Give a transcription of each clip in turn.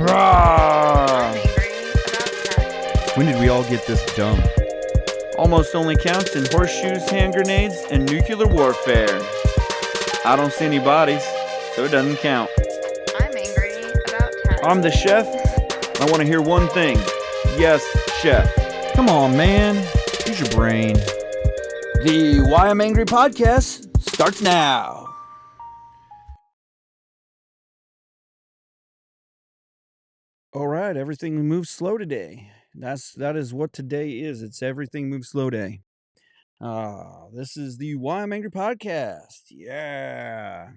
I'm Rah! angry about cats. When did we all get this dumb? Almost only counts in horseshoes, hand grenades, and nuclear warfare. I don't see any bodies, so it doesn't count. I'm angry about cats. I'm the chef. I want to hear one thing. Yes, chef. Come on, man. Use your brain. The Why I'm Angry podcast starts now. All right, everything moves slow today. That is what today is. It's everything moves slow day. This is the Why I'm Angry podcast. Yeah.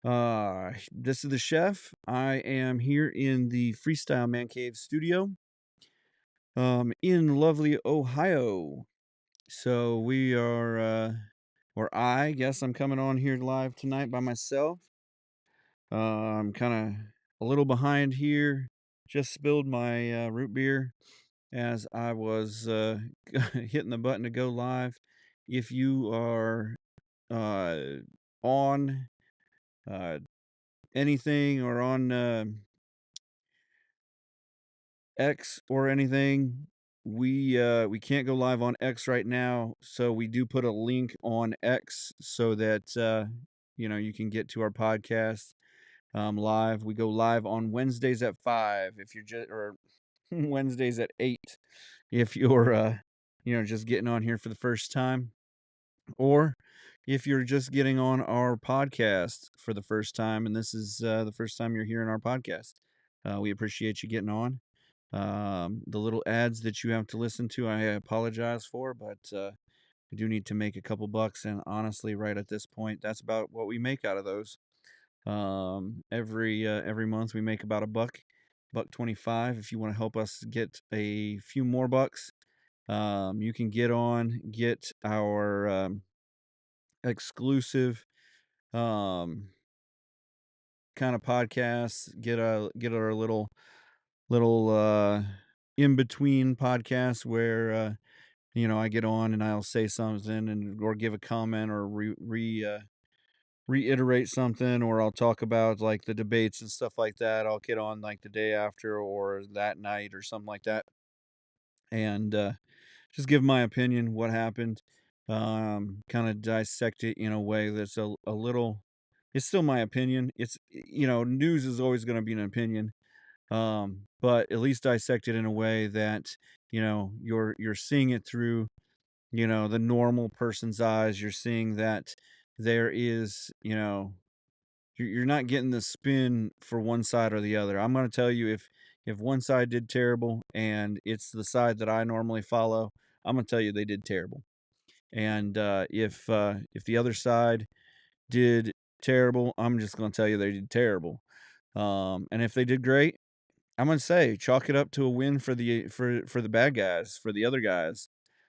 This is the chef. I am here in the Freestyle Man Cave studio, in lovely Ohio. So we are, or I guess I'm coming on here live tonight by myself. I'm kind of a little behind here. Just spilled my root beer as I was hitting the button to go live. If you are uh, on uh, anything or on X or anything, we can't go live on X right now, so we do put a link on X so that you can get to our podcast live. We go live on Wednesdays at 5 if you're just or Wednesdays at 8 if you're just getting on here for the first time, or if you're just getting on our podcast for the first time and this is the first time you're hearing our podcast. We appreciate you getting on. The little ads that you have to listen to, I apologize for, but we do need to make a couple bucks, and honestly, right at this point, that's about what we make out of those. Every month we make about buck 25. If you want to help us get a few more bucks, you can get our exclusive um kind of podcasts, get our little in between podcasts where I get on and I'll say something and or give a comment or reiterate something, or I'll talk about like the debates and stuff like that. I'll get on like the day after or that night or something like that, and just give my opinion what happened. Kind of dissect it in a way that's a little. It's still my opinion. It's news is always going to be an opinion, but at least dissect it in a way that you're seeing it through the normal person's eyes. You're seeing that there is you're not getting the spin for one side or the other. I'm going to tell you, if one side did terrible and it's the side that I normally follow, I'm going to tell you they did terrible. And if the other side did terrible, I'm just going to tell you they did terrible. And if they did great, I'm going to say chalk it up to a win for the bad guys, for the other guys.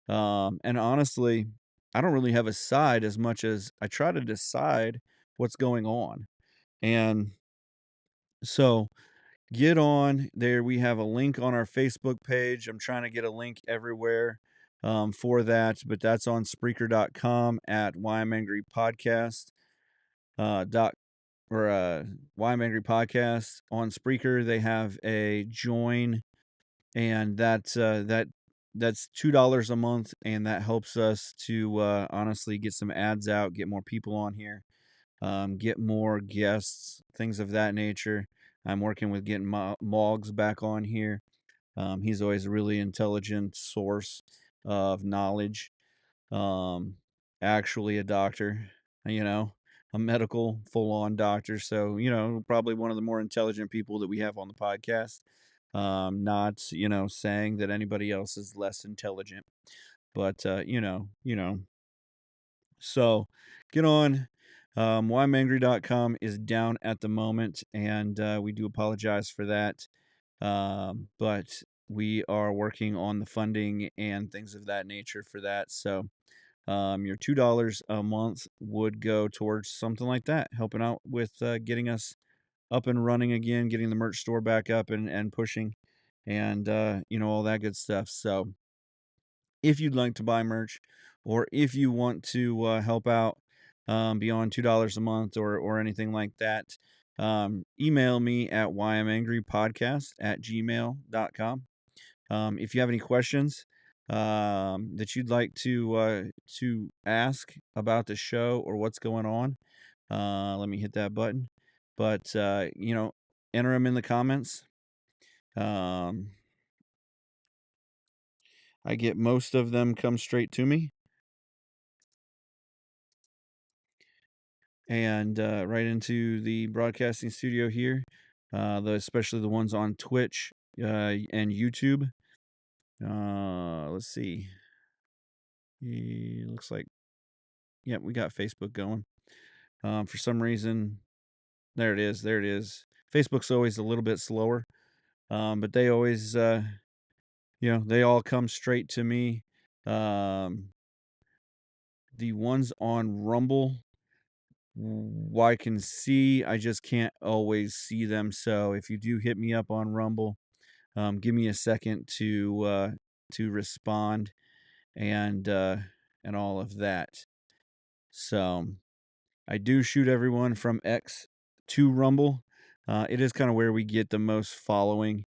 And honestly, I don't really have a side as much as I try to decide what's going on. And so get on there. We have a link on our Facebook page. I'm trying to get a link everywhere for that, but that's on Spreaker.com at Why I'm Angry Podcast. Dot or Why I'm Angry Podcast on Spreaker. They have a join, and that's $2 a month, and that helps us to honestly get some ads out, get more people on here, get more guests, things of that nature. I'm working with getting Moggs back on here. He's always a really intelligent source of knowledge. Um, Actually a doctor, you know, a medical full-on doctor. So, probably one of the more intelligent people that we have on the podcast. Not, saying that anybody else is less intelligent, but, so get on. Whyimangry.com is down at the moment, and we do apologize for that. But we are working on the funding and things of that nature for that. So your $2 a month would go towards something like that, helping out with getting us up and running again, getting the merch store back up and pushing, and all that good stuff. So if you'd like to buy merch, or if you want to help out beyond $2 a month or anything like that, email me at whyimangrypodcast@gmail.com. If you have any questions that you'd like to ask about the show or what's going on, let me hit that button. But enter them in the comments. Um, I get most of them come straight to me, and right into the broadcasting studio here. Especially the ones on Twitch and YouTube. Let's see. Looks like, yeah, we got Facebook going. For some reason, there it is. There it is. Facebook's always a little bit slower, but they always, they all come straight to me. Um, the ones on Rumble, I can see. I just can't always see them. So if you do hit me up on Rumble, give me a second to respond and all of that. So I do shoot everyone from X to Rumble. It is kind of where we get the most following.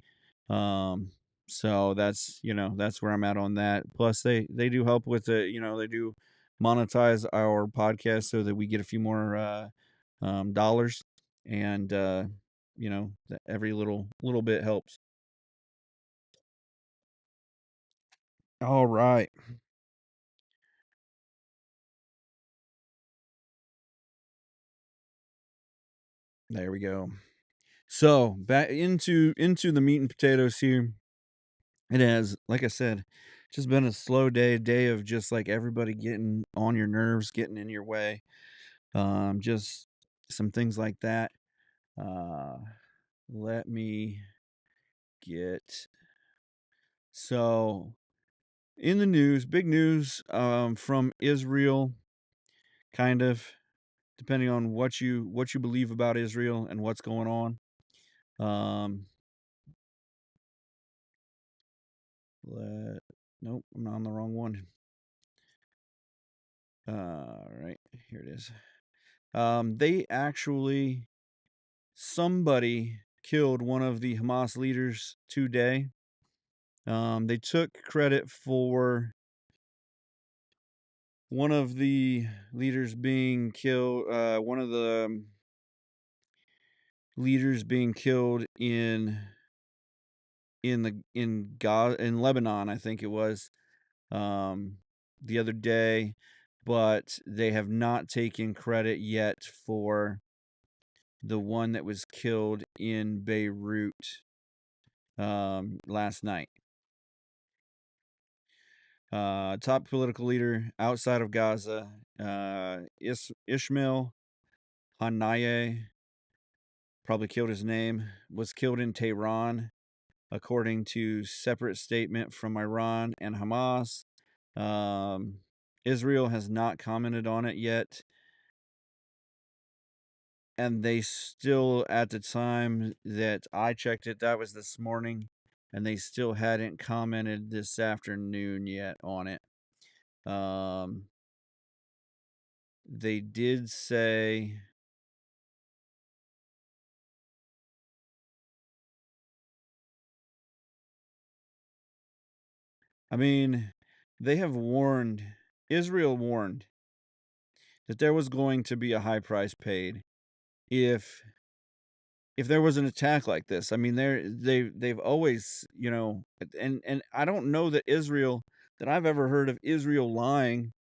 Um, so that's where I'm at on that. Plus, they do help with they do monetize our podcast so that we get a few more dollars, and every little bit helps. All right, there we go. So back into the meat and potatoes here. It has, like I said, just been a slow day of just like everybody getting on your nerves, getting in your way. Just some things like that. Uh, let me get so in the news, big news from Israel, kind of depending on what you believe about Israel and what's going on. Um, let Nope, I'm not on the wrong one. Right, here it is. They actually somebody killed one of the Hamas leaders today. They took credit for one of the leaders being killed. One of the leaders being killed in Lebanon, I think it was, um, the other day, but they have not taken credit yet for the one that was killed in Beirut last night. Top political leader outside of Gaza, Ishmael Haniyeh, probably killed his name, was killed in Tehran, according to separate statement from Iran and Hamas. Um, Israel has not commented on it yet, and they still, at the time that I checked it, that was this morning, and they still hadn't commented this afternoon yet on it. They did say, I mean, they have warned, Israel warned that there was going to be a high price paid if there was an attack like this. I mean, they've always, and I don't know that I've ever heard of Israel lying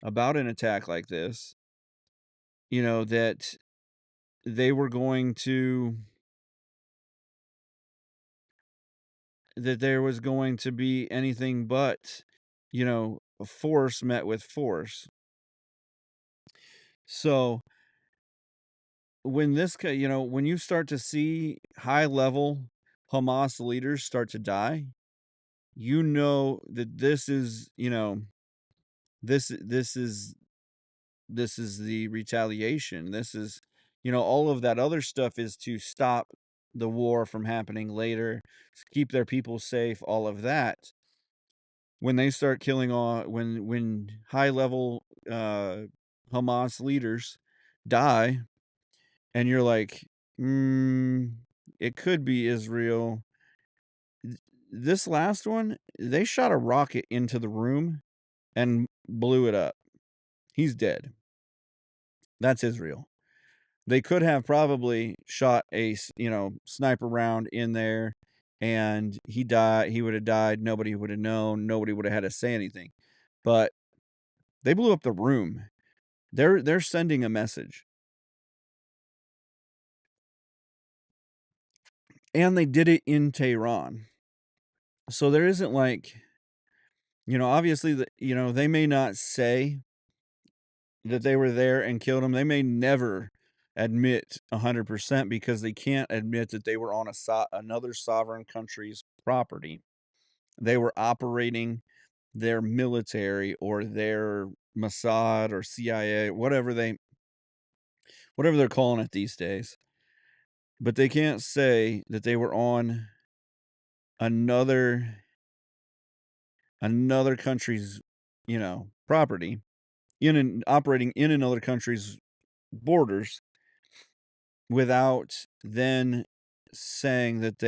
about an attack like this. That they were going to that there was going to be anything but, force met with force. So when you start to see high level Hamas leaders start to die, you know that this this is this is the retaliation. This is, all of that other stuff is to stop the war from happening later, keep their people safe, all of that. When they start killing all when high level Hamas leaders die, and you're like, Mm, it could be Israel. Th This last one, they shot a rocket into the room and blew it up. He's dead. That's Israel. They could have probably shot a sniper round in there, and he would have died, nobody would have known, nobody would have had to say anything. But they blew up the room. They're sending a message, and they did it in Tehran. So there isn't like, obviously they may not say that they were there and killed him. They may never admit 100% because they can't admit that they were on another sovereign country's property. They were operating their military or their Mossad or CIA, whatever they're calling it these days. But they can't say that they were on another another country's, property operating in another country's borders without then saying that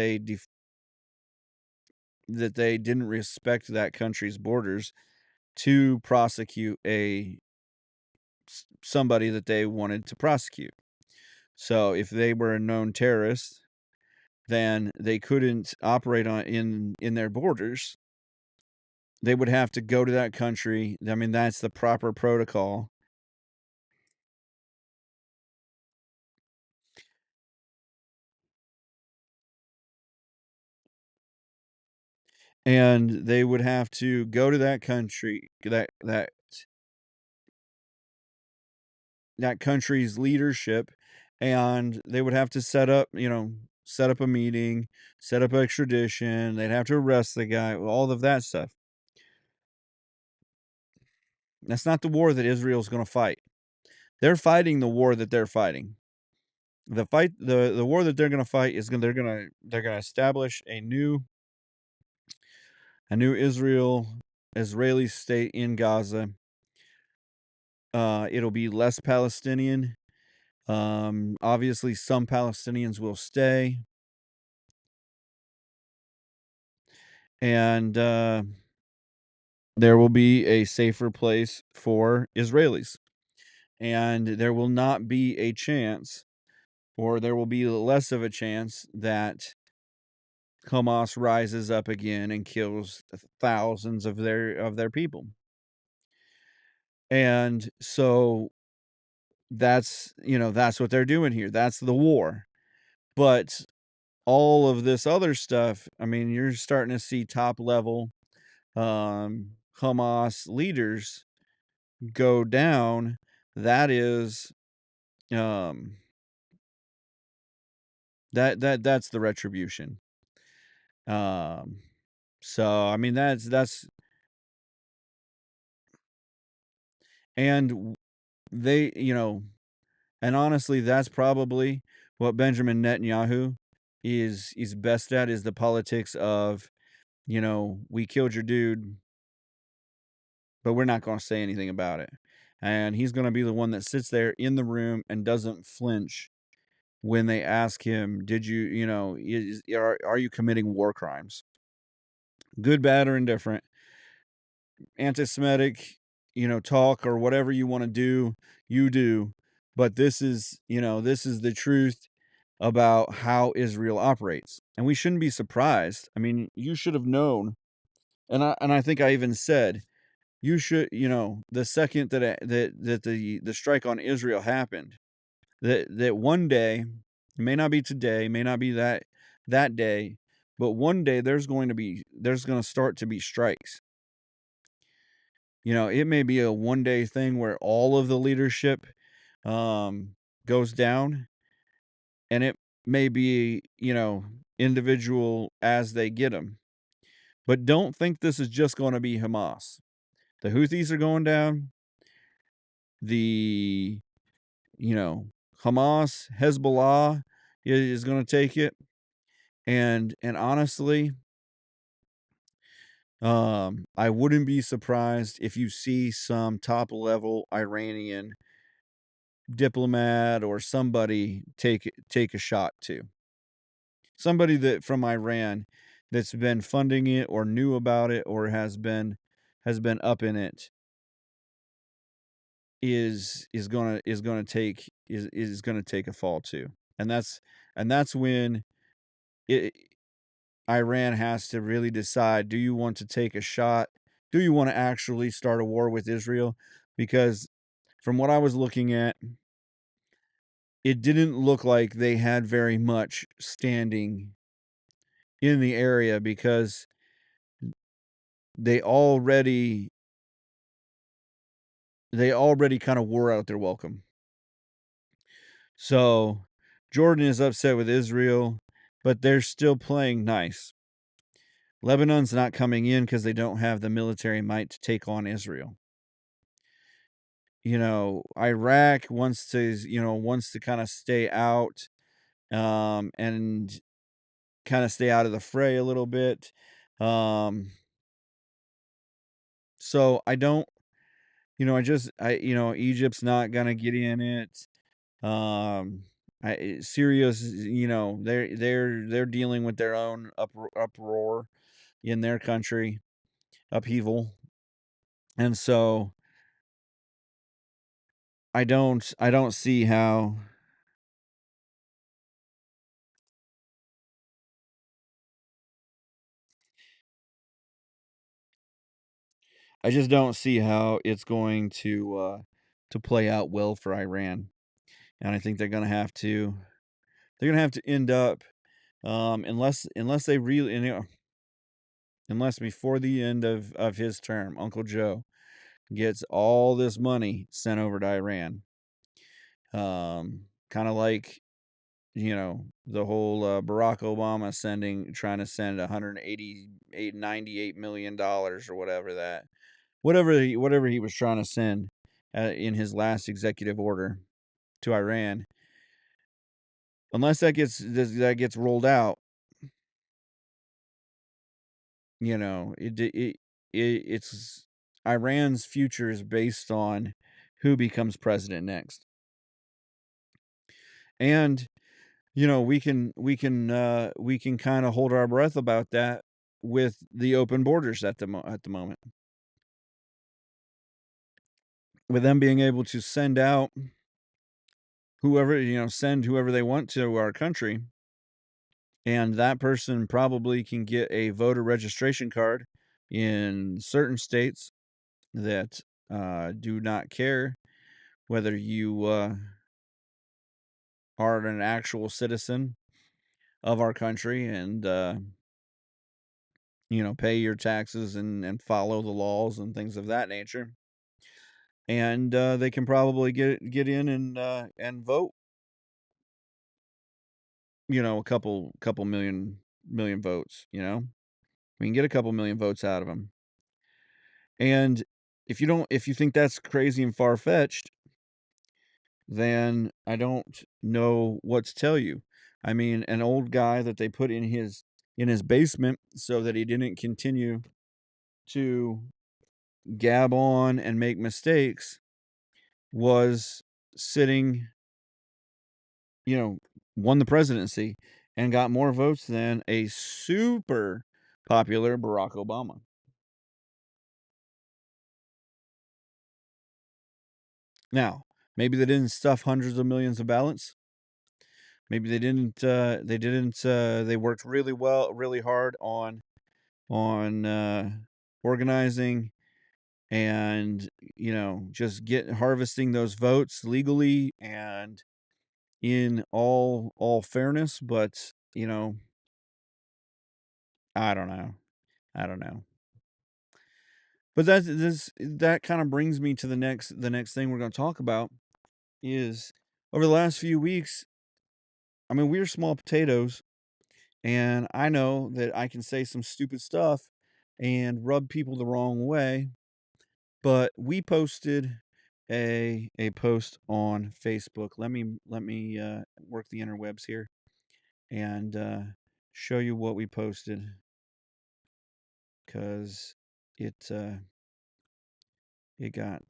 that they didn't respect that country's borders to prosecute somebody that they wanted to prosecute. So if they were a known terrorist, then they couldn't operate in their borders. They would have to go to that country. I mean, that's the proper protocol. And they would have to go to that country, that country's leadership, and they would have to set up a meeting, set up extradition. They'd have to arrest the guy, all of that stuff. That's not the war that Israel's going to fight. They're fighting the war that they're fighting. The war that they're going to fight is they're going to establish a new Israeli state in Gaza. It'll be less Palestinian. Obviously some Palestinians will stay, and there will be a safer place for Israelis. And there will not be a chance, or there will be less of a chance that Hamas rises up again and kills thousands of their people. And so that's what they're doing here. That's the war. But all of this other stuff, I mean, you're starting to see top level Hamas leaders go down. That is um that's the retribution. Um so I mean that's and they, and honestly that's probably what Benjamin Netanyahu is best at, is the politics of, we killed your dude, but we're not going to say anything about it. And he's going to be the one that sits there in the room and doesn't flinch when they ask him, "Did you, are you committing war crimes? Good, bad, or indifferent, anti-Semitic, talk or whatever you want to do, you do. But this is the truth about how Israel operates, and we shouldn't be surprised. I mean, you should have known, and I think I even said you should, the second that the strike on Israel happened, that one day, it may not be today, may not be that day, but one day there's going to start to be strikes. It may be a one day thing where all of the leadership um goes down, and it may be, individual as they get them. But don't think this is just going to be Hamas. The Houthis are going down. The, you know, Hamas, Hezbollah is going to take it. And honestly, I wouldn't be surprised if you see some top level Iranian diplomat or somebody take a shot to. Somebody that from Iran that's been funding it or knew about it or has been up in it is gonna take a fall too. And that's when it Iran has to really decide, do you want to take a shot? Do you want to actually start a war with Israel? Because from what I was looking at, it didn't look like they had very much standing in the area because they already they already kind of wore out their welcome. So Jordan is upset with Israel, but they're still playing nice. Lebanon's not coming in because they don't have the military might to take on Israel. Iraq wants to kind of stay out, and kind of stay out of the fray a little bit. Um, so I don't, Egypt's not gonna get in it. Um, Syria's, they're dealing with their own uproar in their country, upheaval, and so I don't see how. I just don't see how it's going to play out well for Iran, and I think they're gonna have to end up, unless they really, unless before the end of his term, Uncle Joe gets all this money sent over to Iran, kind of like the whole Barack Obama trying to send 198 $98 million or whatever he was trying to send in his last executive order to Iran. Unless that gets rolled out, it's Iran's future is based on who becomes president next. And we can kind of hold our breath about that with the open borders at the moment, with them being able to send whoever they want to our country, and that person probably can get a voter registration card in certain states that do not care whether you are an actual citizen of our country and pay your taxes and follow the laws and things of that nature. And they can probably get in and vote. A couple million votes. We can get a couple million votes out of them. And if you think that's crazy and far fetched, then I don't know what to tell you. I mean, an old guy that they put in his basement so that he didn't continue to gab on and make mistakes was sitting, you know, won the presidency and got more votes than a super popular Barack Obama. Now, maybe they didn't stuff hundreds of millions of ballots. Maybe they worked really hard on organizing and just harvesting those votes legally and in all fairness, but I don't know. I don't know. But that kind of brings me to the next thing we're going to talk about is over the last few weeks. I mean, we're small potatoes, and I know that I can say some stupid stuff and rub people the wrong way, but we posted a post on Facebook. Let me work the interwebs here and show you what we posted because it it got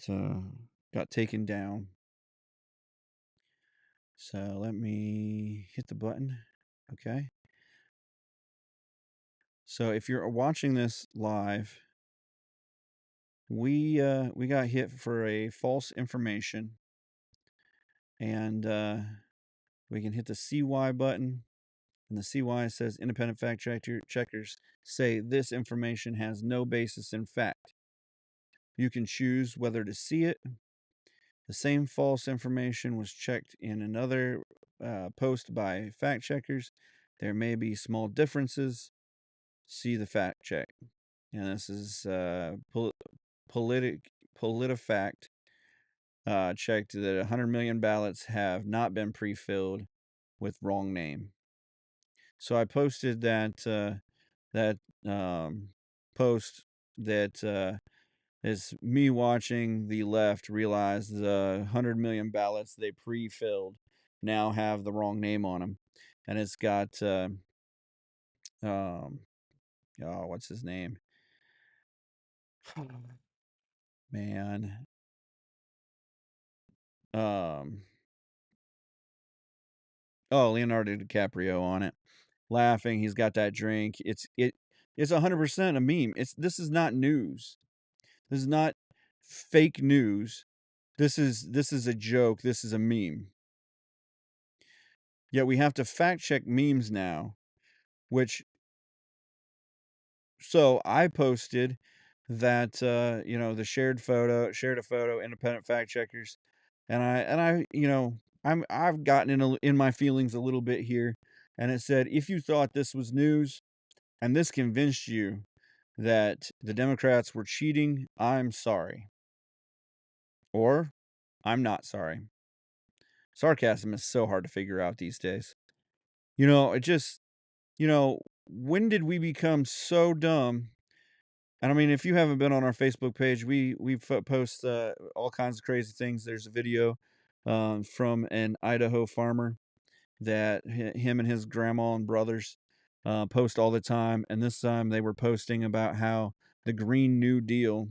taken down. So let me hit the button. Okay. So if you're watching this live, we got hit for a false information, and we can hit the CY button, and the CY says independent checkers say this information has no basis in fact. You can choose whether to see it. The same false information was checked in another post by fact checkers. There may be small differences. See the fact check. And this is PolitiFact checked that 100 million ballots have not been pre-filled with wrong name. So I posted that post that is me watching the left realize the 100 million ballots they pre-filled now have the wrong name on them, and it's got um oh, what's his name? Man. Um oh, Leonardo DiCaprio on it. Laughing, he's got that drink. It's 100% a meme. This is not news. This is not fake news. This is a joke. This is a meme. Yet we have to fact check memes now, which so I posted that the shared a photo, independent fact checkers, and I I've gotten in my feelings a little bit here, and it said if you thought this was news and this convinced you that the Democrats were cheating, I'm sorry. Or I'm not sorry. Sarcasm is so hard to figure out these days. It just, when did we become so dumb? And I mean, if you haven't been on our Facebook page, we post all kinds of crazy things. There's a video from an Idaho farmer that him and his grandma and brothers post all the time. And this time they were posting about how the Green New Deal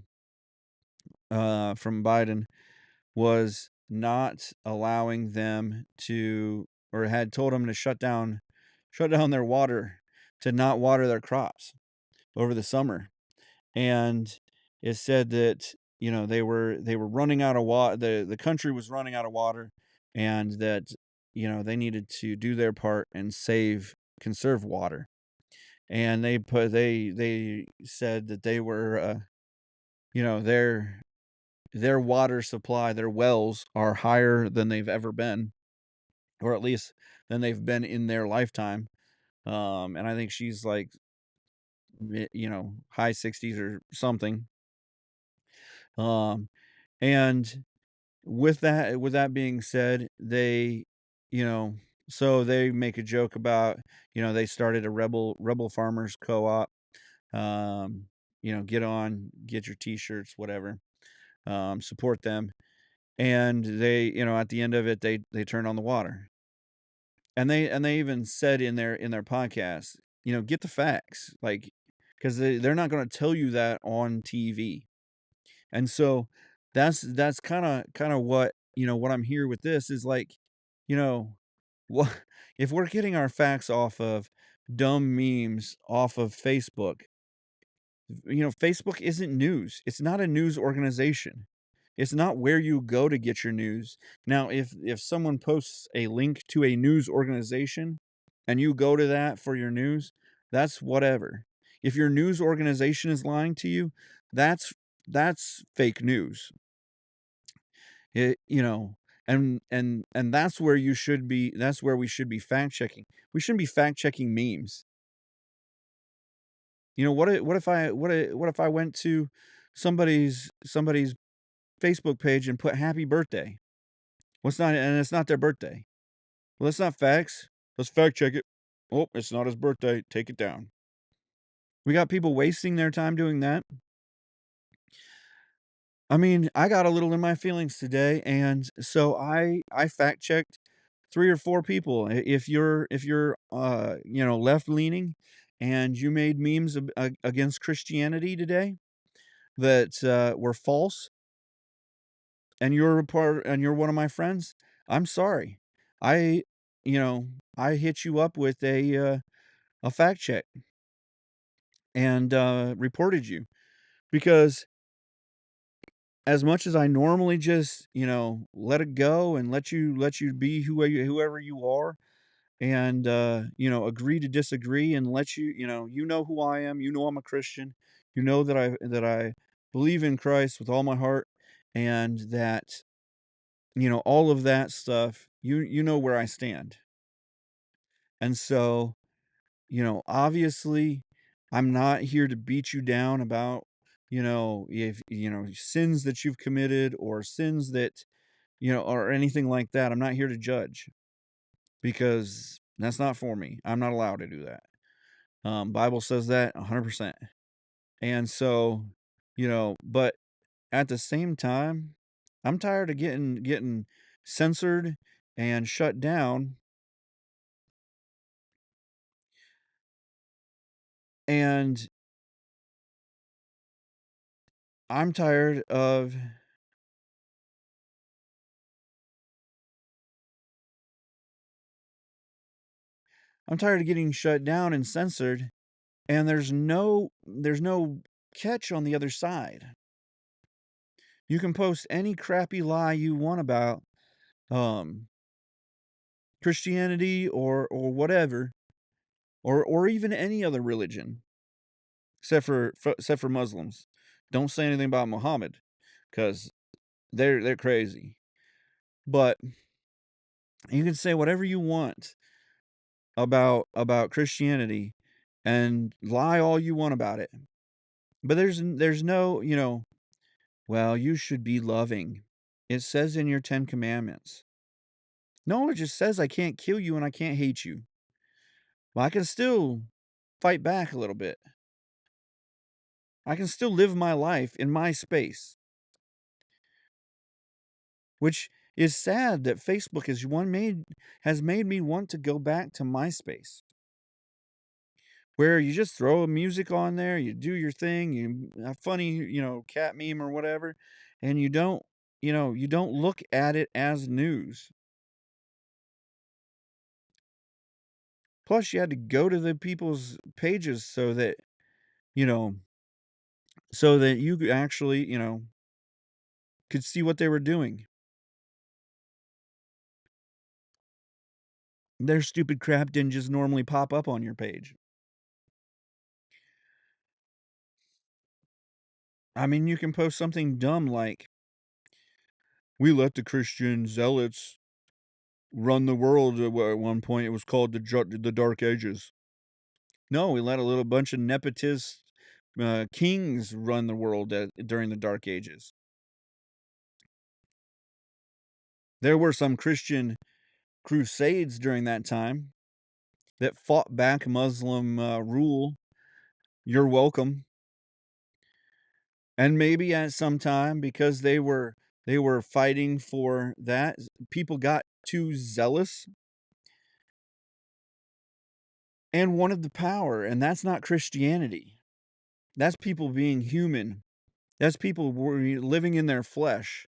from Biden was not allowing them to, or had told them to shut down their water, to not water their crops over the summer. And it said that they were running out of water. The country was running out of water, and that they needed to do their part and conserve water. And they said that they were their water supply, their wells are higher than they've ever been, or at least than they've been in their lifetime. And I think she's like high 60s or something. Um and with that being said, you know so they make a joke about they started a rebel farmers co-op. Get your t-shirts, whatever. Support them. And they, at the end of it, they turn on the water. And they even said in their podcast, get the facts, like, because they're not going to tell you that on TV. And so that's kind of what I'm here with this is like, you know, what if we're getting our facts off of dumb memes off of Facebook. Facebook isn't news. It's not a news organization. It's not where you go to get your news. Now, if someone posts a link to a news organization and you go to that for your news, that's whatever. If your news organization is lying to you, that's fake news. It, and that's where we should be fact checking. We shouldn't be fact checking memes. What if I went to somebody's Facebook page and put happy birthday? And it's not their birthday. Well, that's not facts. Let's fact check it. Oh, it's not his birthday. Take it down. We got people wasting their time doing that. I mean, I got a little in my feelings today, and so I fact checked 3 or 4 people. If you're left leaning and you made memes against Christianity today that were false, and you're one of my friends, I'm sorry. I you know, I hit you up with a fact check and, reported you because as much as I normally just, let it go and let you be whoever you are and, agree to disagree and let you know who I am, you know I'm a Christian, you know that I believe in Christ with all my heart and that, all of that stuff, you know where I stand. And so, obviously, I'm not here to beat you down about, if, sins that you've committed or sins that, or anything like that. I'm not here to judge because that's not for me. I'm not allowed to do that. Bible says that 100%. And so, but at the same time, I'm tired of getting censored and shut down, and I'm tired of I'm tired of getting shut down and censored, and there's no catch on the other side. You can post any crappy lie you want about um Christianity or whatever, or even any other religion except for Muslims. Don't say anything about Muhammad cuz they're crazy. But you can say whatever you want about Christianity and lie all you want about it. But there's no, well, you should be loving. It says in your 10 commandments. No, it just says I can't kill you and I can't hate you. Well, I can still fight back a little bit. I can still live my life in my space, which is sad that Facebook has made me want to go back to MySpace, where you just throw music on there, you do your thing, you a funny, cat meme or whatever, and you don't look at it as news. Plus, you had to go to the people's pages you know, so that you could actually, could see what they were doing. Their stupid crap didn't just normally pop up on your page. I mean, you can post something dumb like, "We let the Christian zealots run the world at one point. It was called the Dark Ages." No, we let a little bunch of nepotist kings run the world during the Dark Ages. There were some Christian crusades during that time that fought back Muslim rule. You're welcome. And maybe at some time, because they were fighting for that, people got too zealous and wanted the power, and that's not Christianity. That's people being human. That's people living in their flesh.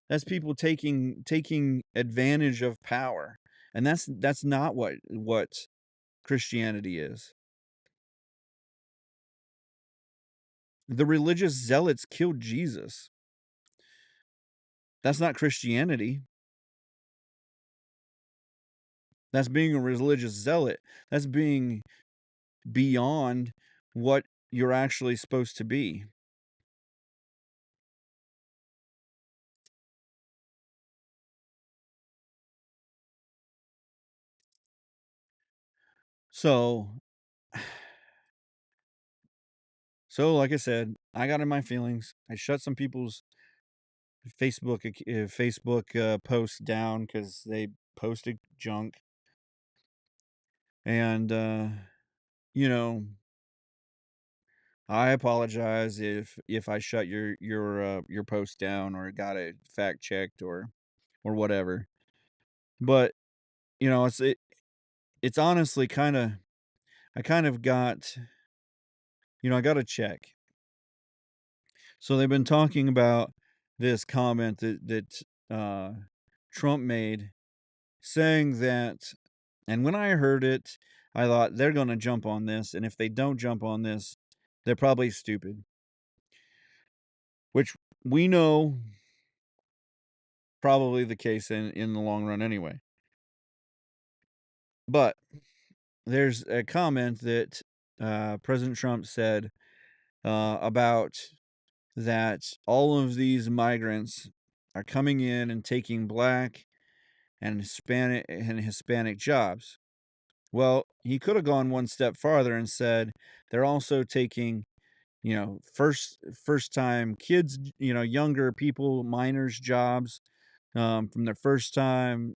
That's people taking advantage of power. And that's not what Christianity is. The religious zealots killed Jesus. That's not Christianity. That's being a religious zealot. That's being beyond what you're actually supposed to be. So like I said, I got in my feelings. I shut some people's Facebook posts down because they posted junk, and you know, I apologize if I shut your post down or got it fact checked or whatever. But it's honestly kind of I kind of got I got to check. So they've been talking about this comment that Trump made saying that, and when I heard it, I thought they're going to jump on this, and if they don't jump on this, they're probably stupid, which we know probably the case in the long run anyway. But there's a comment that President Trump said about that all of these migrants are coming in and taking black and Hispanic jobs. Well, he could have gone one step farther and said they're also taking, first time kids, younger people, minors jobs from their first time,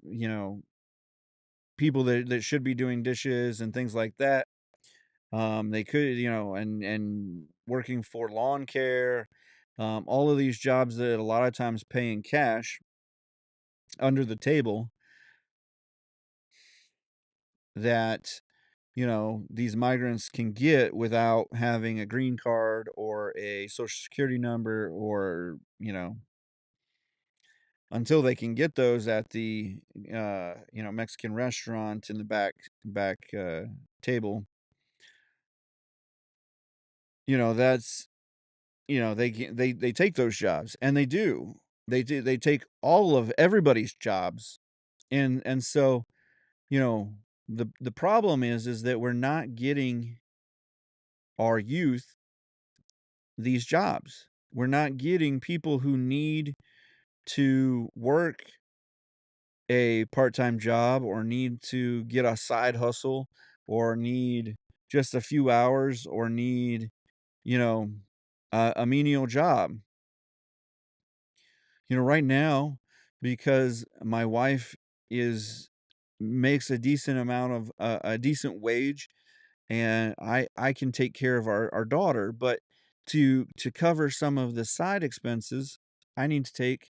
people that should be doing dishes and things like that. They could, and working for lawn care, all of these jobs that a lot of times pay in cash under the table that these migrants can get without having a green card or a social security number, or until they can get those at the Mexican restaurant in the back table. That's they take those jobs, and they take all of everybody's jobs, and so you know the problem is that we're not getting our youth these jobs. We're not getting people who need to work a part-time job, or need to get a side hustle, or need just a few hours, or need, you know, a menial job. Right now, because my wife is makes a decent amount of a decent wage, and I can take care of our daughter, but to cover some of the side expenses, I need to take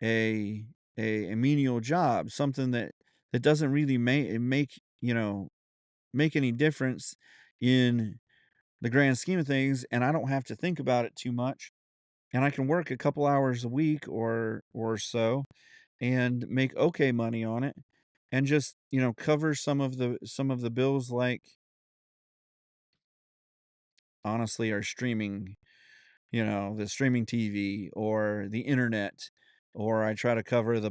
a a menial job, something that doesn't really make any difference in the grand scheme of things, and I don't have to think about it too much, and I can work a couple hours a week or so and make okay money on it, and just, cover some of the bills, like, honestly, are streaming, the streaming TV or the internet, or I try to cover I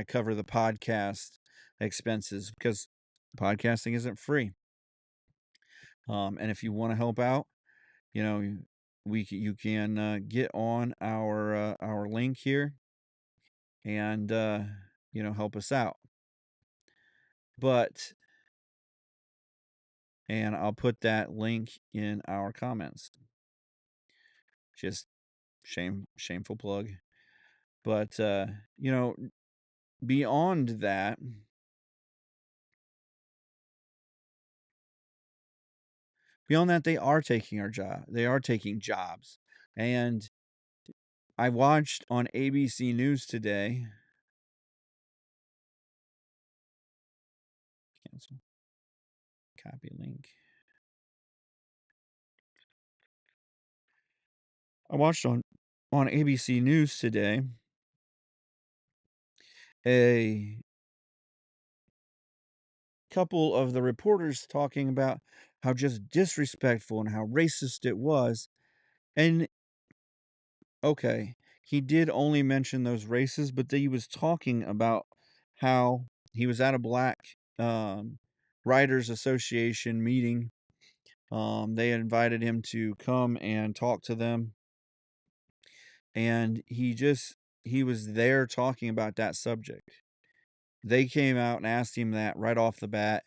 cover the podcast expenses, because podcasting isn't free. And if you want to help out, you know, you can get on our link here and help us out. But and I'll put that link in our comments. Just shameful plug. But you know, beyond that, they are taking our job. They are taking jobs. And I watched on ABC News today. Cancel. Copy link. I watched on ABC News today a couple of the reporters talking about how just disrespectful and how racist it was. And okay, he did only mention those races, but he was talking about how he was at a black um, writers association meeting. They invited him to come and talk to them, and he was there talking about that subject. They came out and asked him that right off the bat.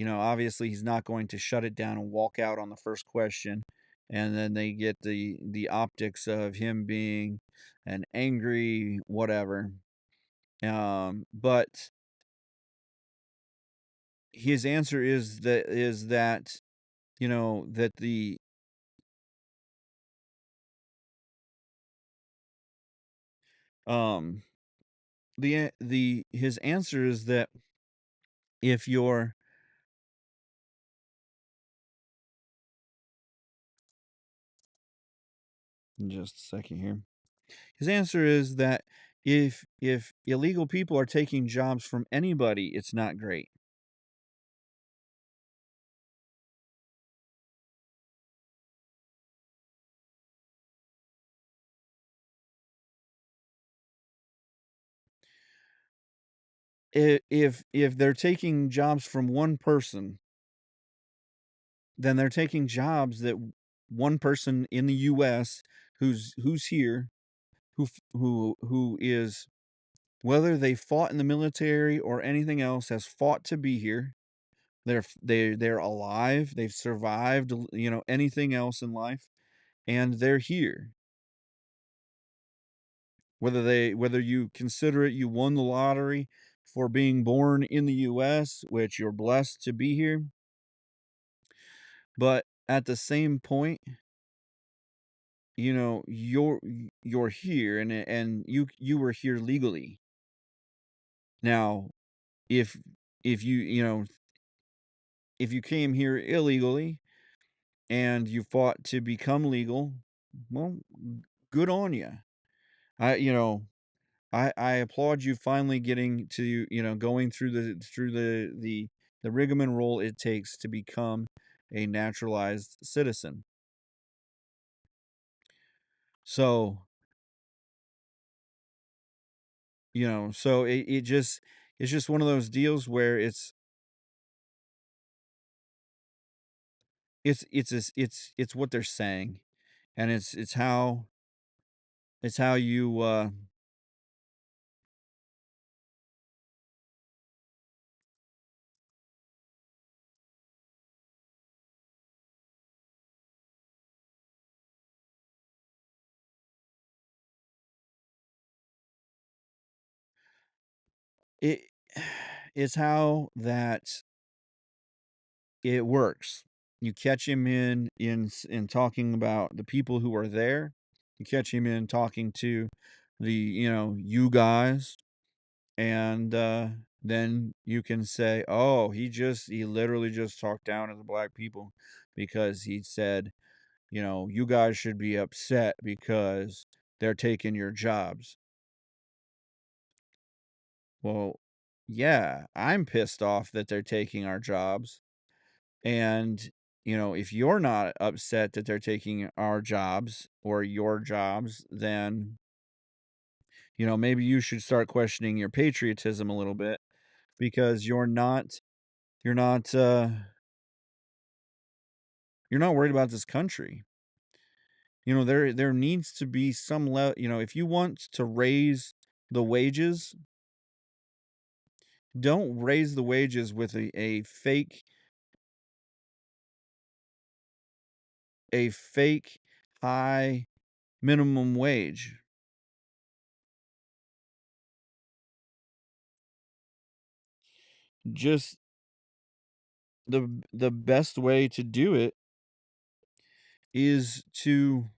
Obviously he's not going to shut it down and walk out on the first question, and then they get the optics of him being an angry whatever. But his answer is that that um the his answer is that if you're just a second here. His answer is that If illegal people are taking jobs from anybody, it's not great. If they're taking jobs from one person, then they're taking jobs that one person in the US who's here, who is, whether they fought in the military or anything else, has fought to be here. They're alive, they've survived, anything else in life, and they're here. Whether you consider it you won the lottery for being born in the US, which you're blessed to be here, but at the same point, you're here and you were here legally. Now, if if if you came here illegally and you fought to become legal, well, good on you. I you know I applaud you finally getting to, going through the rigmarole it takes to become a naturalized citizen. So, it's just one of those deals where it's what they're saying, and it's how you it it's how that it works. You catch him in talking about the people who are there. You catch him in talking to you guys, and then you can say, "Oh, he literally just talked down to the black people because he said, you guys should be upset because they're taking your jobs." Well, yeah, I'm pissed off that they're taking our jobs. And, if you're not upset that they're taking our jobs or your jobs, then, maybe you should start questioning your patriotism a little bit because you're not, uh, you're not worried about this country. There needs to be some if you want to raise the wages, don't raise the wages with a fake high minimum wage. Just the best way to do it is to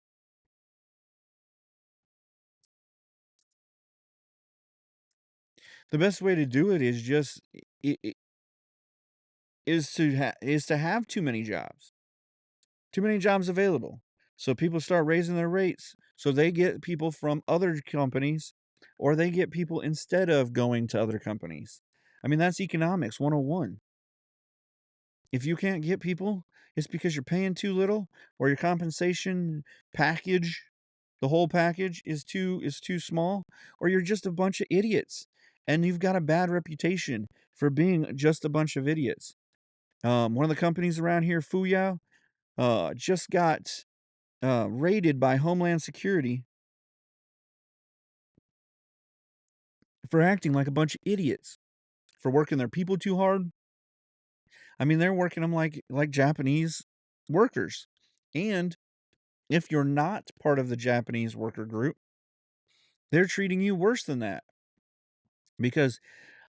the best way to do it is just I is to have too many jobs available. So people start raising their rates, so they get people from other companies, or they get people instead of going to other companies. I mean, that's economics 101. If you can't get people, it's because you're paying too little, or your compensation package, the whole package is too small, or you're just a bunch of idiots and you've got a bad reputation for being just a bunch of idiots. One of the companies around here, Fuyao, just got raided by Homeland Security for acting like a bunch of idiots, for working their people too hard. I mean, they're working them like Japanese workers. And if you're not part of the Japanese worker group, they're treating you worse than that. Because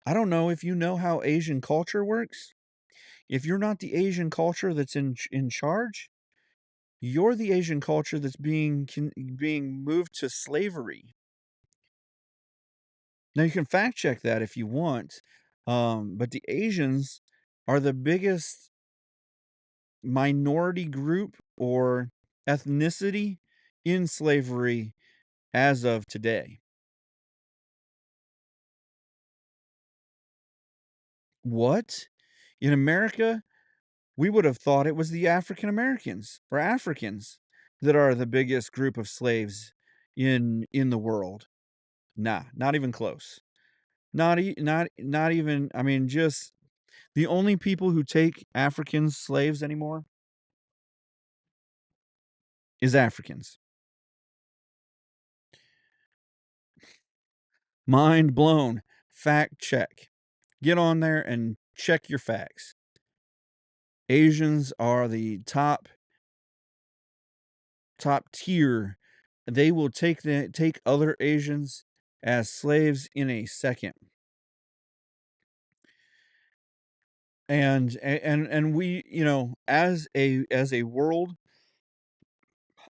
I don't know if you know how Asian culture works. If you're not the Asian culture that's in charge, you're the Asian culture that's being moved to slavery. Now you can fact check that if you want, but the Asians are the biggest minority group or ethnicity in slavery as of today. What? In America, we would have thought it was the African Americans or Africans that are the biggest group of slaves in the world. Nah, not even close. Not even, I mean, just the only people who take African slaves anymore is Africans. Mind blown. Fact check. Get on there and check your facts. Asians are the top tier. They will take other Asians as slaves in a second. And we, as a world,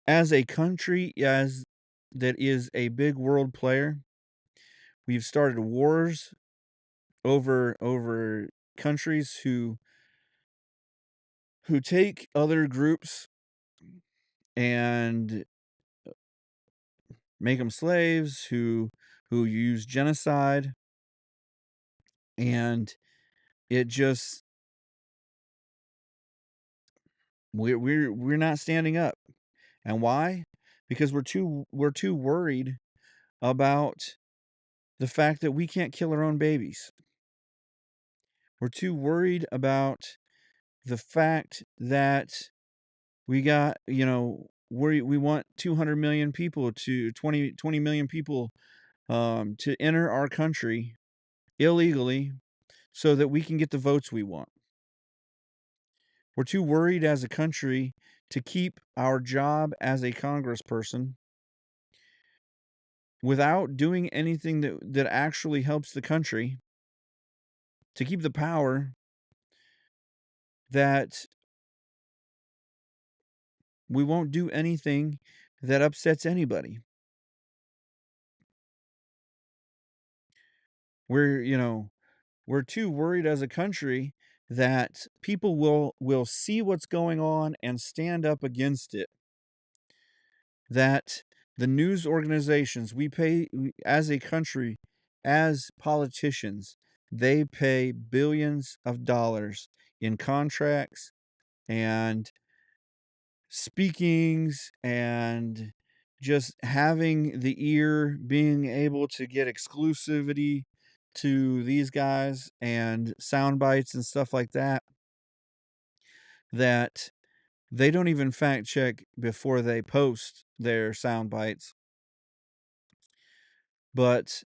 as a country, as that is a big world player, we've started wars over countries who take other groups and make them slaves, who use genocide, and it just we're not standing up. And why? Because we're too worried about the fact that we can't kill our own babies. We're too worried about the fact that we want 200 million people to 20 million people to enter our country illegally so that we can get the votes we want. We're too worried as a country to keep our job as a congressperson without doing anything that actually helps the country, to keep the power, that we won't do anything that upsets anybody. We're, you know, we're too worried as a country that people will see what's going on and stand up against it. That the news organizations as a country, as politicians, they pay billions of dollars in contracts and speakings and just having the ear, being able to get exclusivity to these guys and sound bites and stuff like that, that they don't even fact check before they post their sound bites, but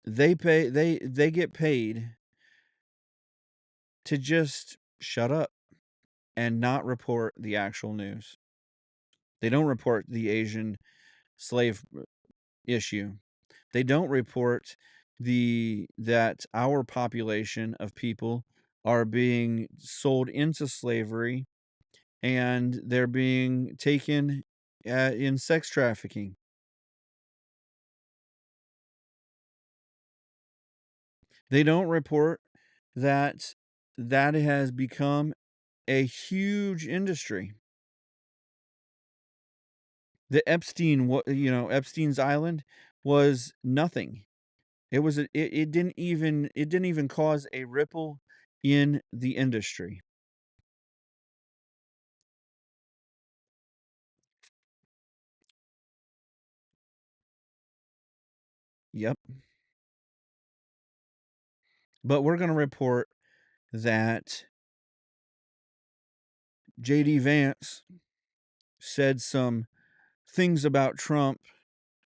they get paid to just shut up and not report the actual news. They don't report the Asian slave issue. They don't report the that our population of people are being sold into slavery and they're being taken in sex trafficking. They don't report that that has become a huge industry. The Epstein's Island was nothing. It didn't even cause a ripple in the industry. Yep. But we're going to report that JD Vance said some things about Trump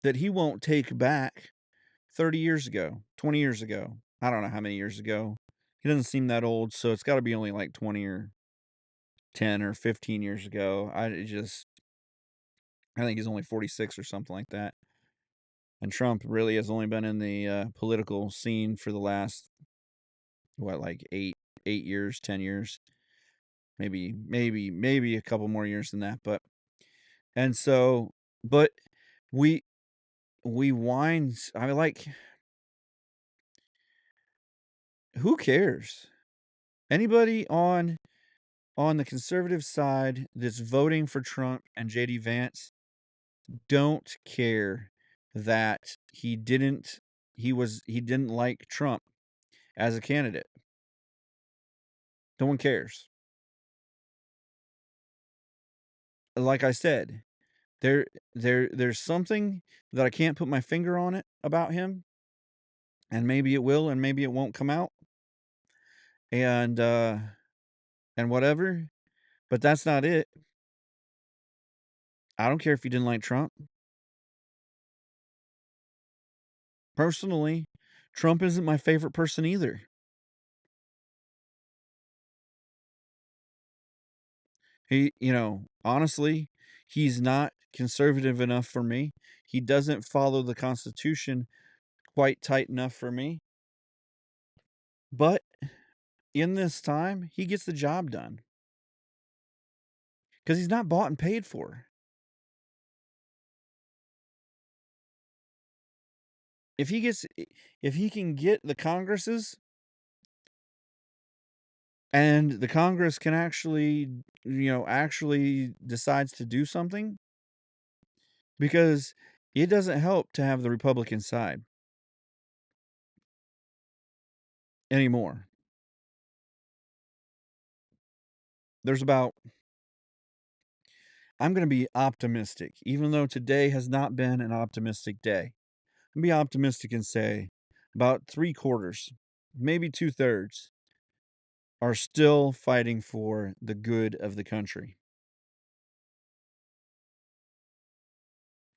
that he won't take back 30 years ago, 20 years ago. I don't know how many years ago. He doesn't seem that old, so it's got to be only like 20 or 10 or 15 years ago. I think he's only 46 or something like that. And Trump really has only been in the political scene for the last like 8 years, 10 years, maybe a couple more years than that. And so, but we we whine. I mean, like, who cares? Anybody on the conservative side that's voting for Trump and JD Vance don't care that he didn't like Trump. as a candidate. No one cares. Like I said, there there's something that I can't put my finger on it about him, and maybe it will and maybe it won't come out and uh and whatever, but that's not it. I don't care if you didn't like Trump. Personally, Trump isn't my favorite person either. Honestly, he's not conservative enough for me. He doesn't follow the Constitution quite tight enough for me. But in this time, he gets the job done because he's not bought and paid for. If he gets, if he can get the Congresses and the Congress can actually, actually decides to do something, because it doesn't help to have the Republican side anymore. There's about I'm gonna be optimistic, even though today has not been an optimistic day. I'm be optimistic and say about 3/4, maybe 2/3, are still fighting for the good of the country.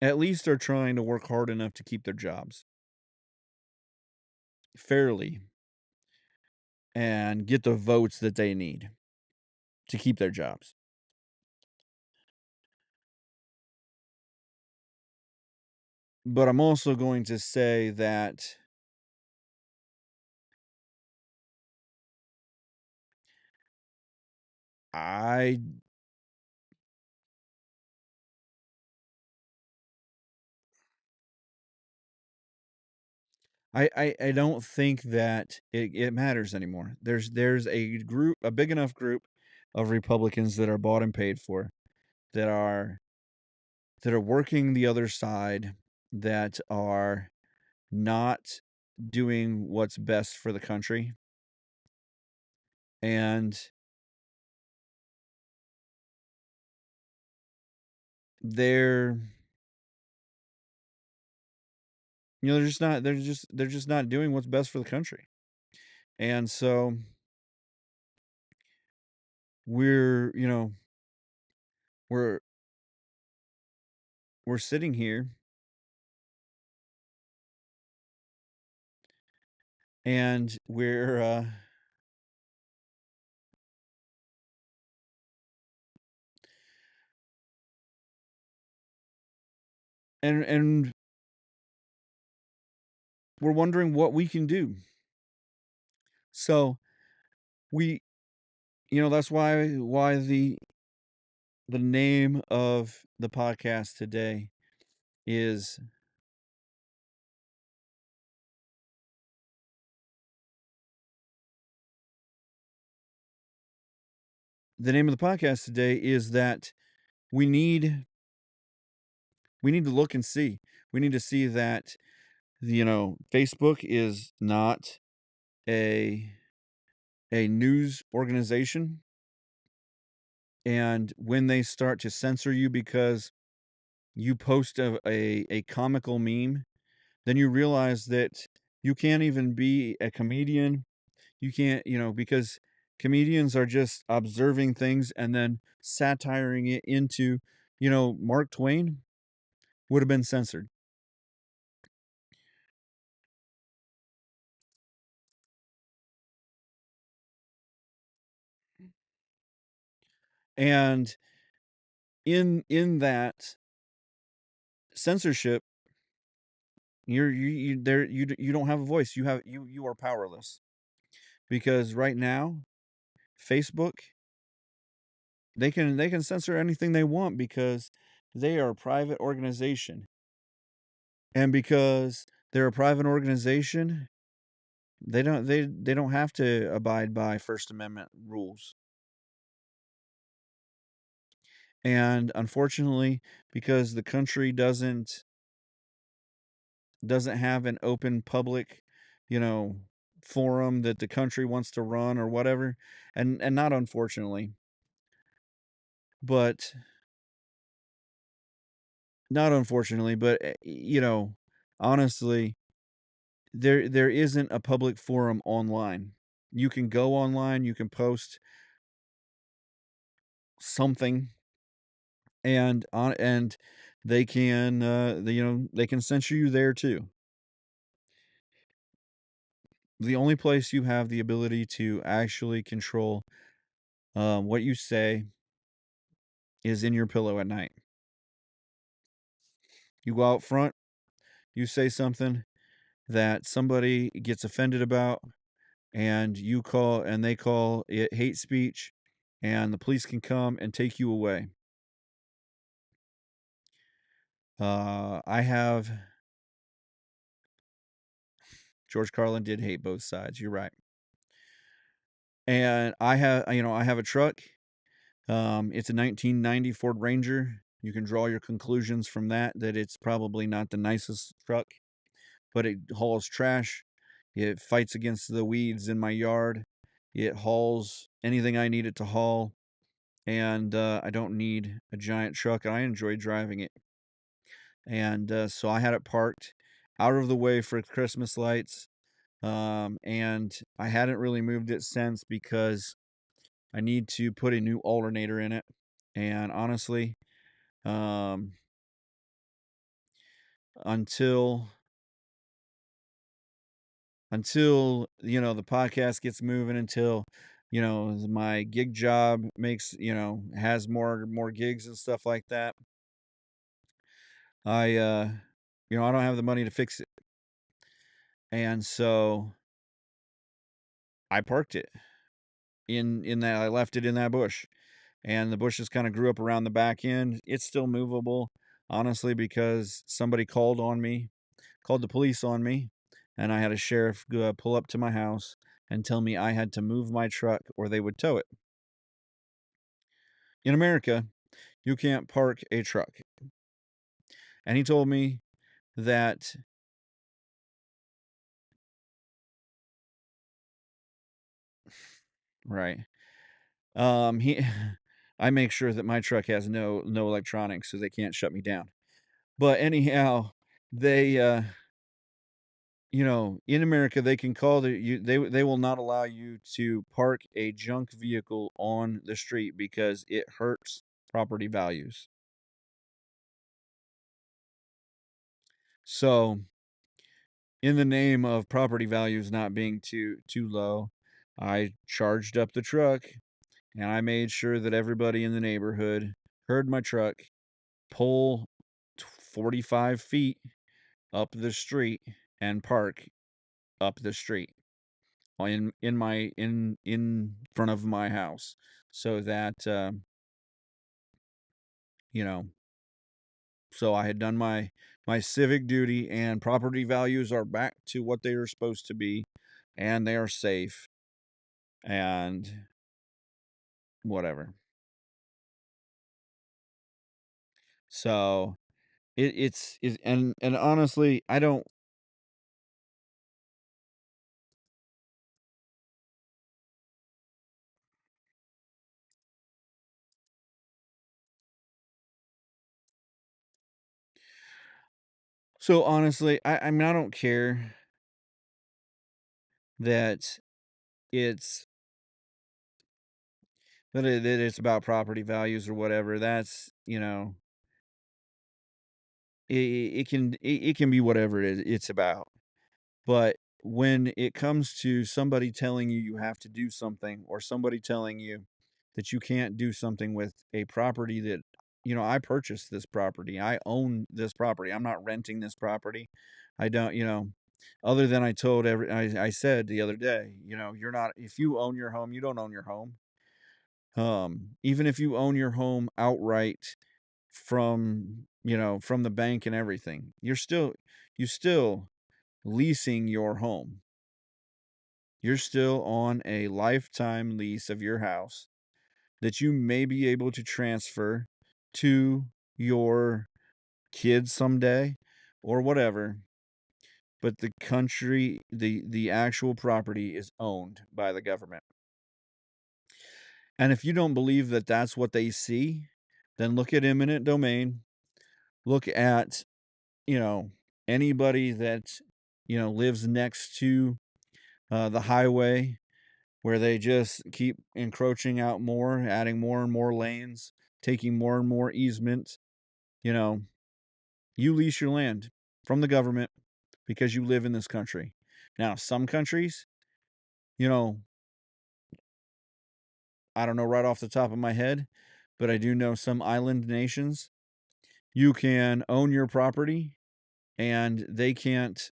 At least they're trying to work hard enough to keep their jobs fairly and get the votes that they need to keep their jobs. But I'm also going to say that I I don't think that it matters anymore. There's a big enough group of Republicans that are bought and paid for, that are working the other side, that are not doing what's best for the country, and they're they're just not doing what's best for the country. And so we're, we're we're sitting here and and we're wondering what we can do. So we that's why the name of the podcast today is the name of the podcast today is that we need we need to look and see. We need to see that Facebook is not a news organization, and when they start to censor you because you post a comical meme, then you realize that you can't even be a comedian. You can't, because comedians are just observing things and then satiring it into, Mark Twain would have been censored. And in that censorship, you don't have a voice. You are powerless, because right now Facebook, they can censor anything they want because they are a private organization. And because they're a private organization, they don't have to abide by First Amendment rules. And unfortunately, because the country doesn't have an open public, you know, forum that the country wants to run or whatever, and not unfortunately, but not unfortunately, but, honestly, there isn't a public forum online. You can go online, you can post something, and they can, they can censor you there too. The only place you have the ability to actually control, what you say is in your pillow at night. You go out front, you say something that somebody gets offended about, and they call it hate speech, and the police can come and take you away. I have George Carlin did hate both sides, you're right. And I have a truck. It's a 1990 Ford Ranger. You can draw your conclusions from that it's probably not the nicest truck, but it hauls trash. It fights against the weeds in my yard. It hauls anything I need it to haul, and I don't need a giant truck, and I enjoy driving it. And so I had it parked out of the way for Christmas lights, and I hadn't really moved it since because I need to put a new alternator in it. And honestly, um, until the podcast gets moving, until my gig job makes has more gigs and stuff like that, I I don't have the money to fix it, and so I parked it in that I left it in that bush, and the bushes kind of grew up around the back end. It's still movable, honestly, because somebody called the police on me, and I had a sheriff pull up to my house and tell me I had to move my truck or they would tow it. In America, you can't park a truck. And he told me that, right. He I make sure that my truck has no electronics so they can't shut me down. But anyhow, they in America they can call the you they will not allow you to park a junk vehicle on the street because it hurts property values. So, in the name of property values not being too low, I charged up the truck and I made sure that everybody in the neighborhood heard my truck pull 45 feet up the street and park up the street in front of my house, so that you know so I had done my civic duty, and property values are back to what they are supposed to be, and they are safe, and whatever. So and honestly, I don't. So honestly, I mean, I don't care that it's that it's about property values or whatever. That's it can be whatever it's about. But when it comes to somebody telling you you have to do something, or somebody telling you that you can't do something with a property that, I purchased this property, I own this property, I'm not renting this property. I don't, other than I said the other day, you're not, if you own your home, you don't own your home. Even if you own your home outright from the bank and everything, you still leasing your home. You're still on a lifetime lease of your house that you may be able to transfer to your kids someday or whatever. but the country, the actual property is owned by the government. And if you don't believe that that's what they see, then look at eminent domain. Look at, you know, anybody that, lives next to the highway where they just keep encroaching out more, adding more and more lanes, taking more and more easements. You know, you lease your land from the government because you live in this country. Now, some countries, you know, I don't know right off the top of my head, but I do know some island nations, you can own your property and they can't,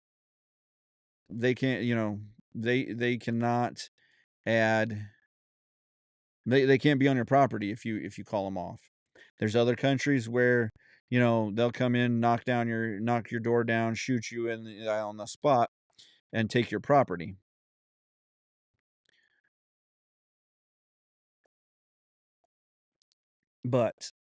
they cannot add they can't be on your property if you call them off. There's other countries where, they'll come in, knock your door down, shoot you on the spot and take your property. But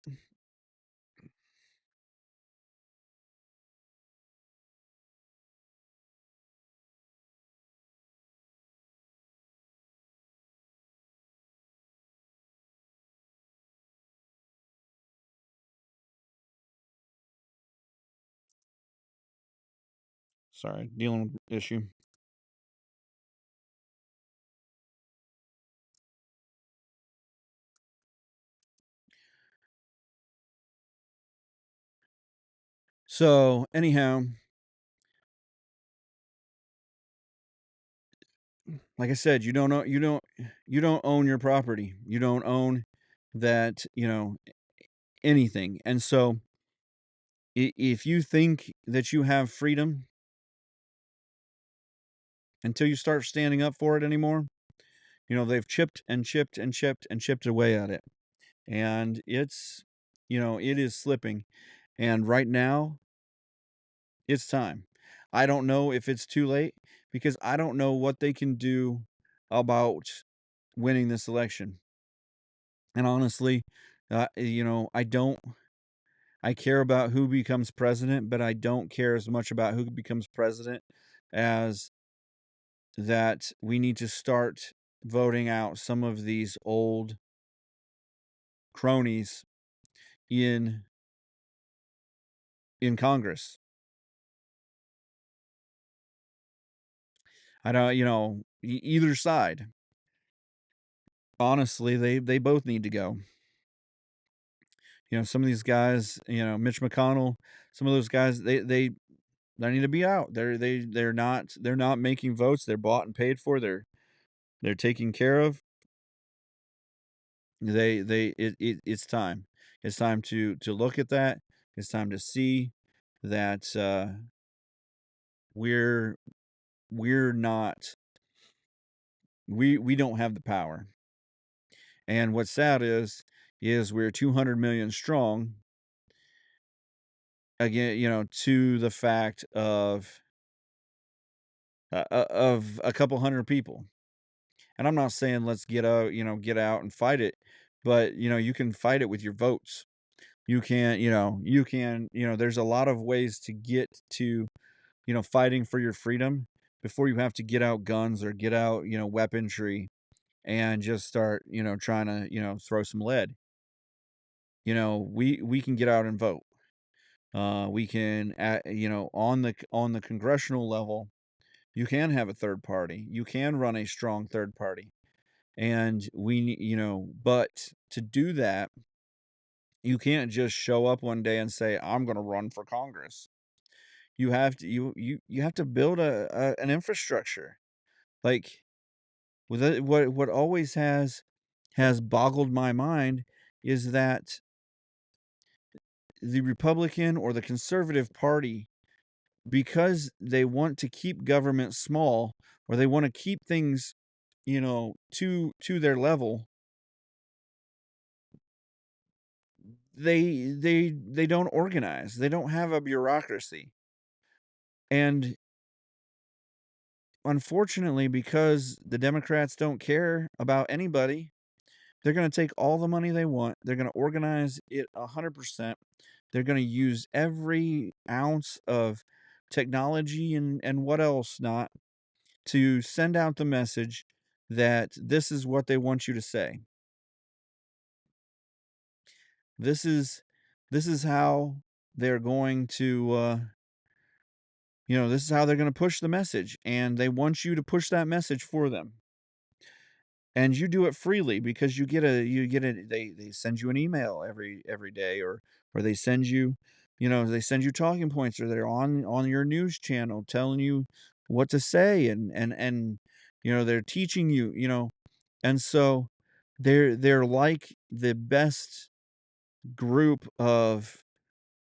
sorry, dealing with issue. So, anyhow, like I said, you don't own your property. You don't own that, anything. And so if you think that you have freedom until you start standing up for it anymore, they've chipped and chipped and chipped and chipped away at it. And it is slipping. And right now, it's time. I don't know if it's too late because I don't know what they can do about winning this election. And honestly, I care about who becomes president, but I don't care as much about who becomes president as that we need to start voting out some of these old cronies in Congress. I don't, either side. Honestly, they both need to go. Some of these guys, Mitch McConnell, some of those guys, they need to be out. They're not making votes. They're bought and paid for. They're taken care of. It's time. It's time to look at that. It's time to see that we're we're not we don't have the power. And what's sad is we're 200 million strong again, to the fact of a couple hundred people. And I'm not saying let's get out and fight it, but you can fight it with your votes. There's a lot of ways to get to, fighting for your freedom before you have to get out guns or get out, weaponry and just start, trying to, throw some lead. We can get out and vote. We can, on the congressional level, you can have a third party. You can run a strong third party. And but to do that, you can't just show up one day and say, I'm going to run for Congress. You have to build an infrastructure. Like what always has boggled my mind is that the Republican or the conservative party, because they want to keep government small or they want to keep things, to their level, they don't organize. They don't have a bureaucracy. And unfortunately, because the Democrats don't care about anybody, they're going to take all the money they want. They're going to organize it 100%. They're going to use every ounce of technology and what else not to send out the message that this is what they want you to say. This is this is how they're going to this is how they're going to push the message, and they want you to push that message for them. And you do it freely because you get a they send you an email every day, or they send you they send you talking points, or they're on your news channel telling you what to say, and they're teaching you, and so they're like the best group of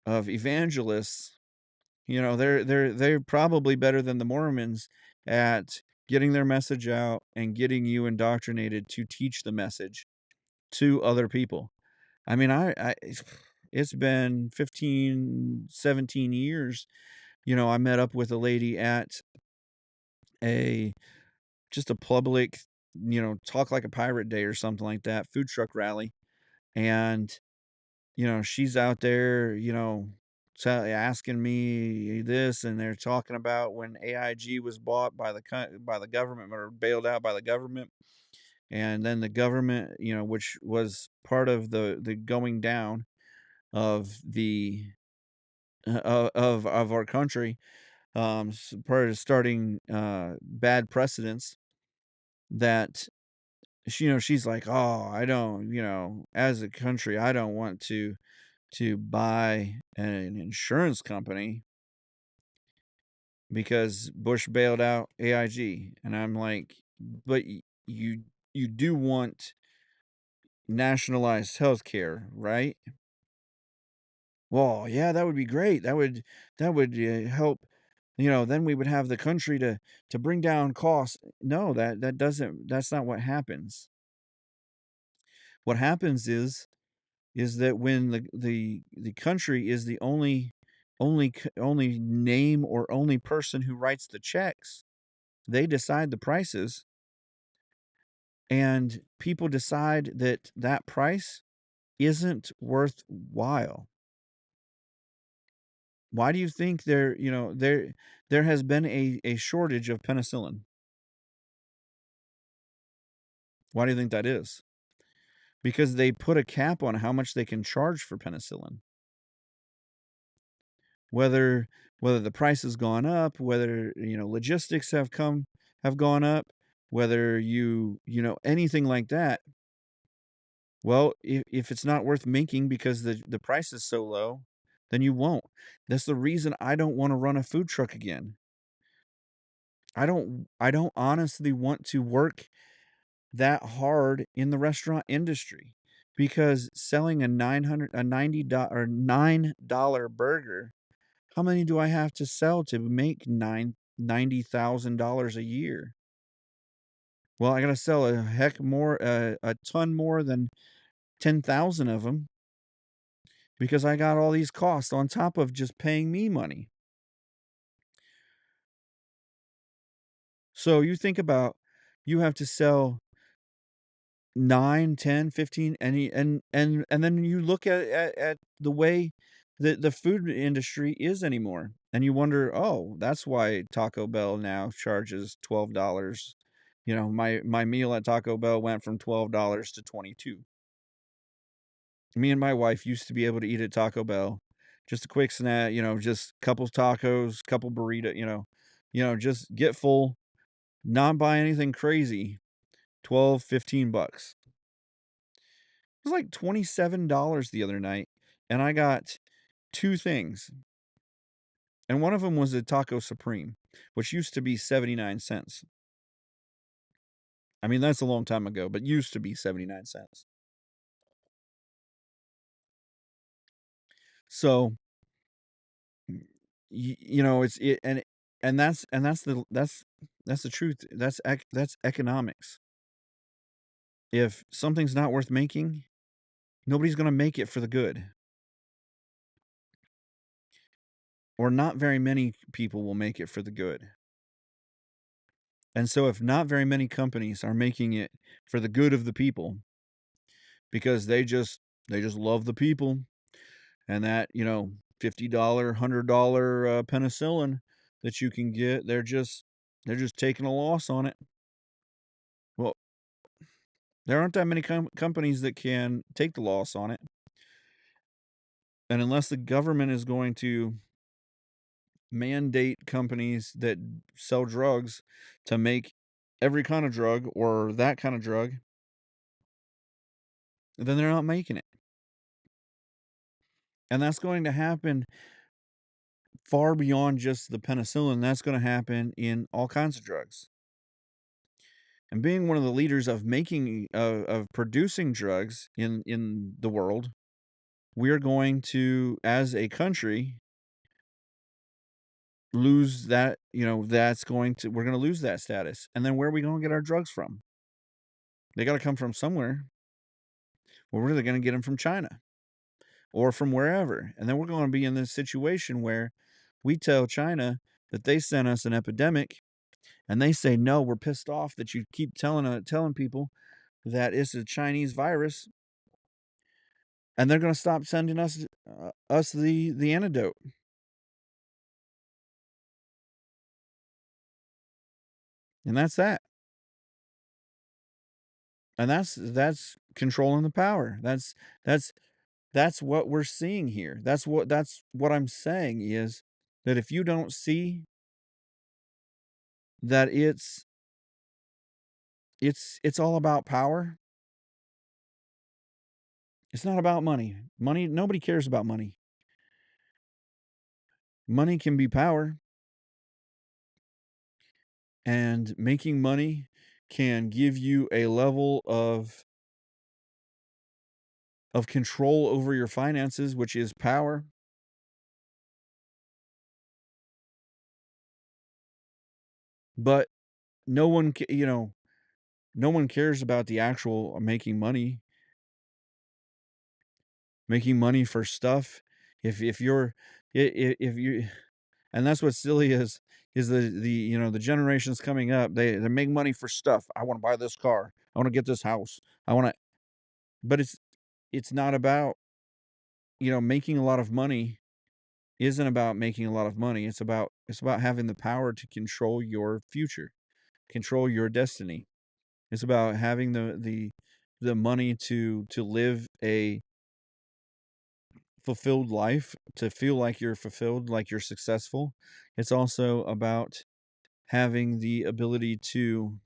evangelists. They're probably better than the Mormons at getting their message out and getting you indoctrinated to teach the message to other people. I mean, it's been 15, 17 years. I met up with a lady at a just a public, talk like a pirate day or something like that, food truck rally. And she's out there, asking me this, and they're talking about when AIG was bought by by the government, or bailed out by the government, and then the government, which was part of the going down of the of our country, part of starting bad precedents that she's like, oh, I don't, as a country, I don't want to buy an insurance company because Bush bailed out AIG. And I'm like, but you do want nationalized health care, right? Well, yeah, that would be great. That would help. Then we would have the country to bring down costs. No, that doesn't. That's not what happens. What happens is that when the country is the only name or only person who writes the checks, they decide the prices, and people decide that that price isn't worthwhile. Why do you think there has been a shortage of penicillin? Why do you think that is? Because they put a cap on how much they can charge for penicillin. Whether whether the price has gone up, whether, logistics have gone up, whether anything like that. Well, if it's not worth making because the price is so low, then you won't. That's the reason I don't wanna run a food truck again. I don't honestly want to work that hard in the restaurant industry, because selling a 900 a $90 burger, how many do I have to sell to make $90,000 a year? Well, I gotta sell a heck more a ton more than 10,000 of them, because I got all these costs on top of just paying me money. So you think about, you have to sell 9, 10, 15, and then you look at the way the food industry is anymore, and you wonder, "Oh, that's why Taco Bell now charges $12." My meal at Taco Bell went from $12 to 22. Me and my wife used to be able to eat at Taco Bell, just a quick snack, just couple tacos, couple burrito, just get full, not buy anything crazy, 12, $15. It was like $27 the other night, and I got 2 things, and one of them was a Taco Supreme, which used to be 79 cents. I mean, that's a long time ago, but used to be 79 cents. So, and that's the truth. That's economics. If something's not worth making, nobody's gonna make it for the good, or not very many people will make it for the good. And so if not very many companies are making it for the good of the people, because they just love the people, and that, $50, $100 penicillin that you can get. They're just taking a loss on it. Well, there aren't that many companies that can take the loss on it. And unless the government is going to mandate companies that sell drugs to make every kind of drug or that kind of drug, then they're not making it. And that's going to happen far beyond just the penicillin. That's going to happen in all kinds of drugs. And being one of the leaders of making of producing drugs in the world, we're going to, as a country, lose that. We're going to lose that status. And then where are we going to get our drugs from? They got to come from somewhere. Well, where are they going to get them? From China or from wherever? And then we're going to be in this situation where we tell China that they sent us an epidemic, and they say, no, we're pissed off that you keep telling people that it's a Chinese virus, and they're going to stop sending us the antidote. And that's that. And that's controlling the power. That's that's what we're seeing here. That's what I'm saying is that if you don't see that it's all about power, it's not about money. Money, nobody cares about money. Money can be power, and making money can give you a level of control over your finances, which is power. But no one, no one cares about the actual making money for stuff. If you're, if you, and that's what silly is the generations coming up. They make money for stuff. I want to buy this car. I want to get this house. I want to, but it's not about making a lot of money. Isn't about making a lot of money. It's about having the power to control your future, control your destiny. It's about having the money to live a fulfilled life, to feel like you're fulfilled, like you're successful. It's also about having the ability to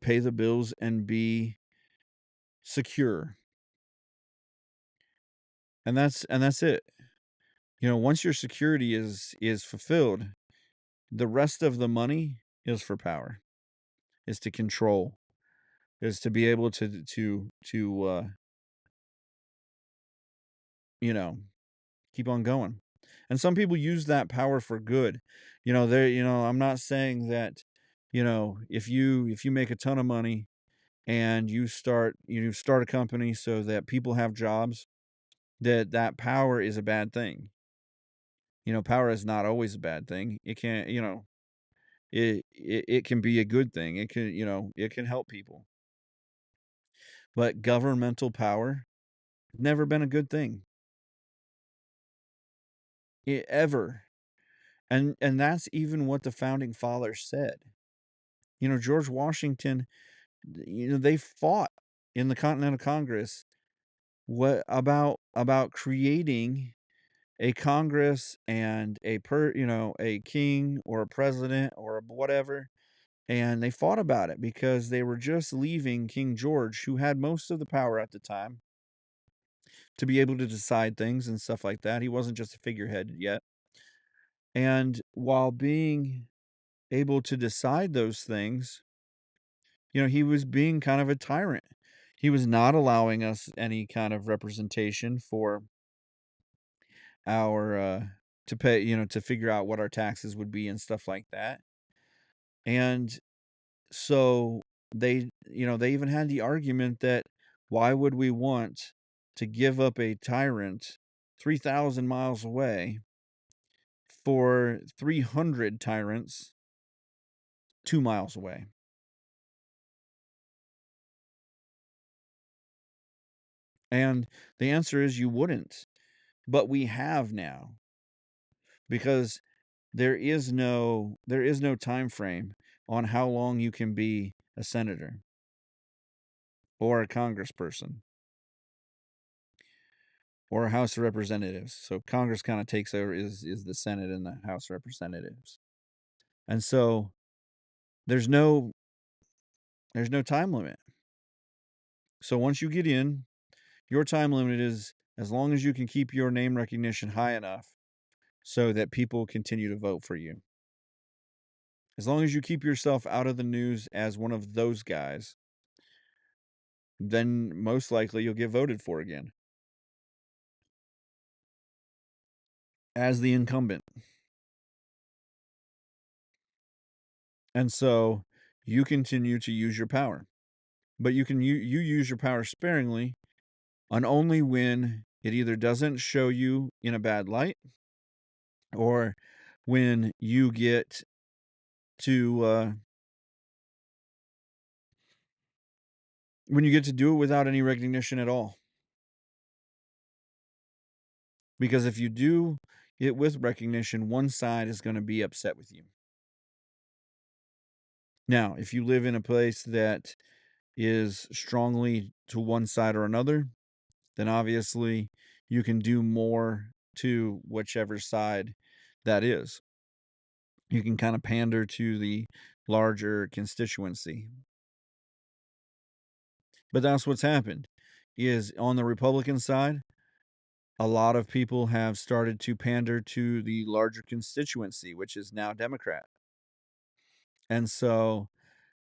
pay the bills and be secure. And that's it. Once your security is fulfilled, the rest of the money is for power, is to control, is to be able to you know keep on going. And some people use that power for good. I'm not saying that, if you make a ton of money and you start a company so that people have jobs, that power is a bad thing. Power is not always a bad thing. It can, it can be a good thing. It can help people. But governmental power never been a good thing. Ever. And that's even what the founding fathers said. George Washington, they fought in the Continental Congress what about creating a Congress and a king or a president or whatever, and they fought about it because they were just leaving King George, who had most of the power at the time, to be able to decide things and stuff like that. He wasn't just a figurehead yet. And while being able to decide those things, he was being kind of a tyrant. He was not allowing us any kind of representation for our to pay, to figure out what our taxes would be and stuff like that. And so they even had the argument that why would we want to give up a tyrant 3,000 miles away for 300 tyrants 2 miles away? And the answer is you wouldn't. But we have now because there is no time frame on how long you can be a senator or a congressperson or a House of Representatives. So Congress kind of takes over is the Senate and the House of Representatives. And so there's no there's no time limit. So once you get in, your time limit is as long as you can keep your name recognition high enough so that people continue to vote for you. As long as you keep yourself out of the news as one of those guys, then most likely you'll get voted for again as the incumbent. And so you continue to use your power. But you use your power sparingly and only when it either doesn't show you in a bad light or when you get to do it without any recognition at all. Because if you do it with recognition, one side is going to be upset with you. Now, if you live in a place that is strongly to one side or another, then obviously you can do more to whichever side that is. You can kind of pander to the larger constituency. But that's what's happened is on the Republican side, a lot of people have started to pander to the larger constituency, which is now Democrat. And so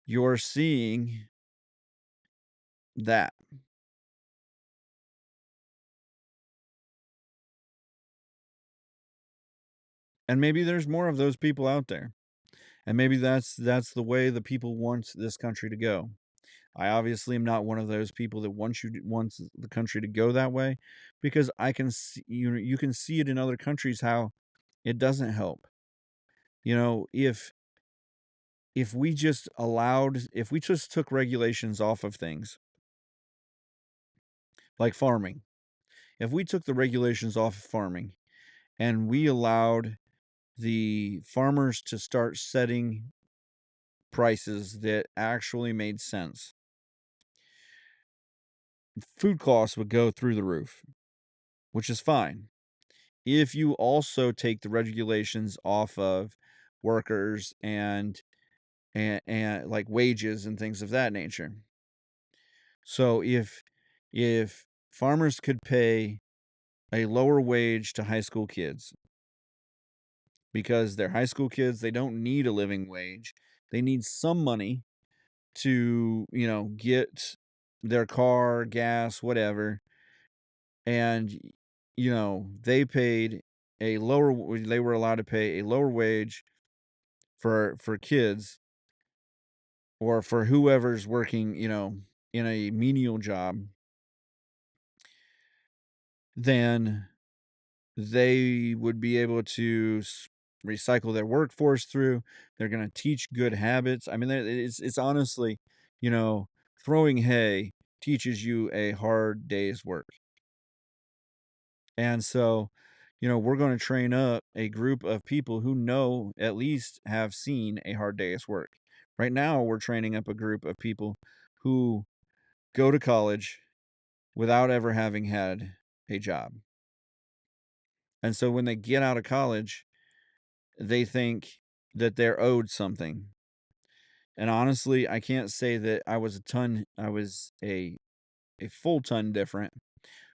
you're seeing that. And maybe there's more of those people out there. And maybe that's the way the people want this country to go. I obviously am not one of those people that wants the country to go that way because I can see you can see it in other countries how it doesn't help. You know, if we just took regulations off of things like farming, if we took the regulations off of farming and we allowed the farmers to start setting prices that actually made sense, food costs would go through the roof, which is fine. If you also take the regulations off of workers and like wages and things of that nature. So if farmers could pay a lower wage to high school kids because they're high school kids, they don't need a living wage. They need some money to, get their car, gas, whatever. And they were allowed to pay a lower wage for kids or for whoever's working, in a menial job, then they would be able to recycle their workforce through. They're going to teach good habits. I mean, it's honestly, you know, throwing hay teaches you a hard day's work. And so, we're going to train up a group of people who know at least have seen a hard day's work. Right now, we're training up a group of people who go to college without ever having had a job. And so when they get out of college, they think that they're owed something. And honestly, I can't say that I was a full ton different,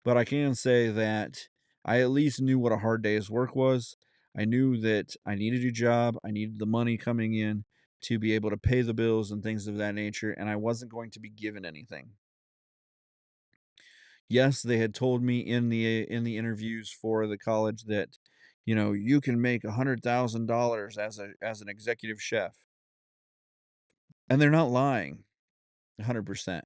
but I can say that I at least knew what a hard day's work was. I knew that I needed a job, I needed the money coming in to be able to pay the bills and things of that nature, and I wasn't going to be given anything. Yes, they had told me in the interviews for the college that, you can make $100,000 as an executive chef. And they're not lying 100%.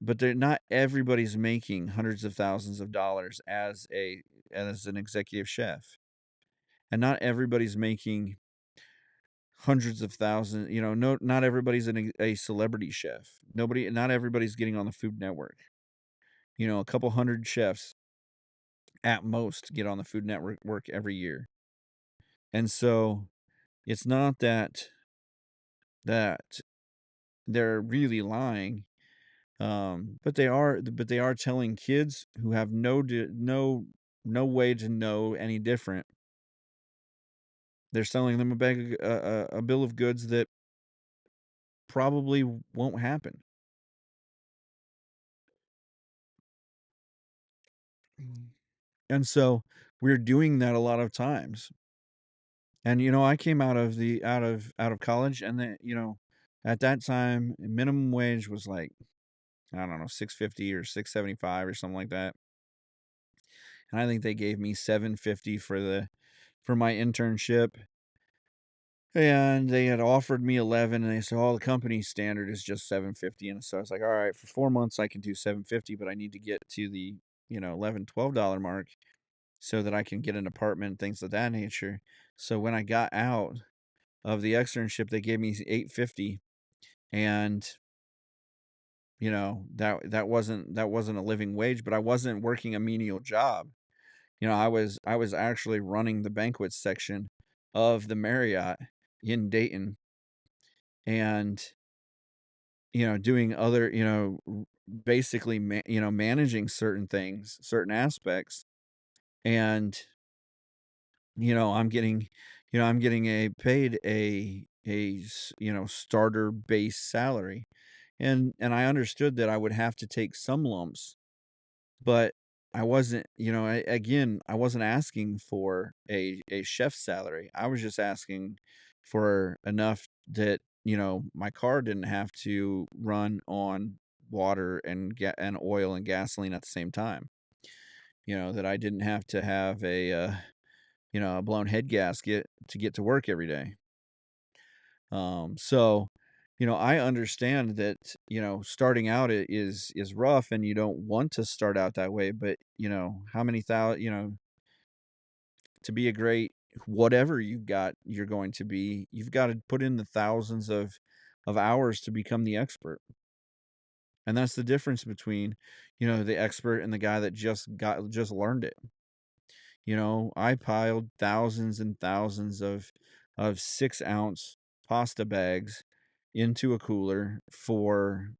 But they're not everybody's making hundreds of thousands of dollars as an executive chef. And not everybody's making hundreds of thousands, no, not everybody's a celebrity chef. Not everybody's getting on the Food Network. a couple hundred chefs at most get on the Food Network work every year. And so it's not that they're really lying, but they are telling kids who have no way to know any different. They're selling them a bill of goods that probably won't happen. Mm. And so we're doing that a lot of times. And I came out of college, and then, at that time, minimum wage was like, I don't know, 650 or 675 or something like that. And I think they gave me 750 for my internship. And they had offered me 11, and they said, "Oh, the company standard is just 750." And so I was like, "All right, for 4 months I can do 750, but I need to get to the, 11, $12 mark so that I can get an apartment, things of that nature." So when I got out of the externship, they gave me 850, and that wasn't a living wage, but I wasn't working a menial job. I was actually running the banquet section of the Marriott in Dayton, and doing other, basically, managing certain things, certain aspects. And, I'm getting starter base salary. And I understood that I would have to take some lumps, but I wasn't, I wasn't asking for a chef's salary. I was just asking for enough that, my car didn't have to run on water and oil and gasoline at the same time. That I didn't have to have a blown head gasket to get to work every day. So, I understand that, starting out is rough, and you don't want to start out that way, but, how many thousand, to be a great whatever you're going to be, you've got to put in the thousands of hours to become the expert. And that's the difference between, the expert and the guy that just learned it. I piled thousands and thousands of 6-ounce pasta bags into a cooler for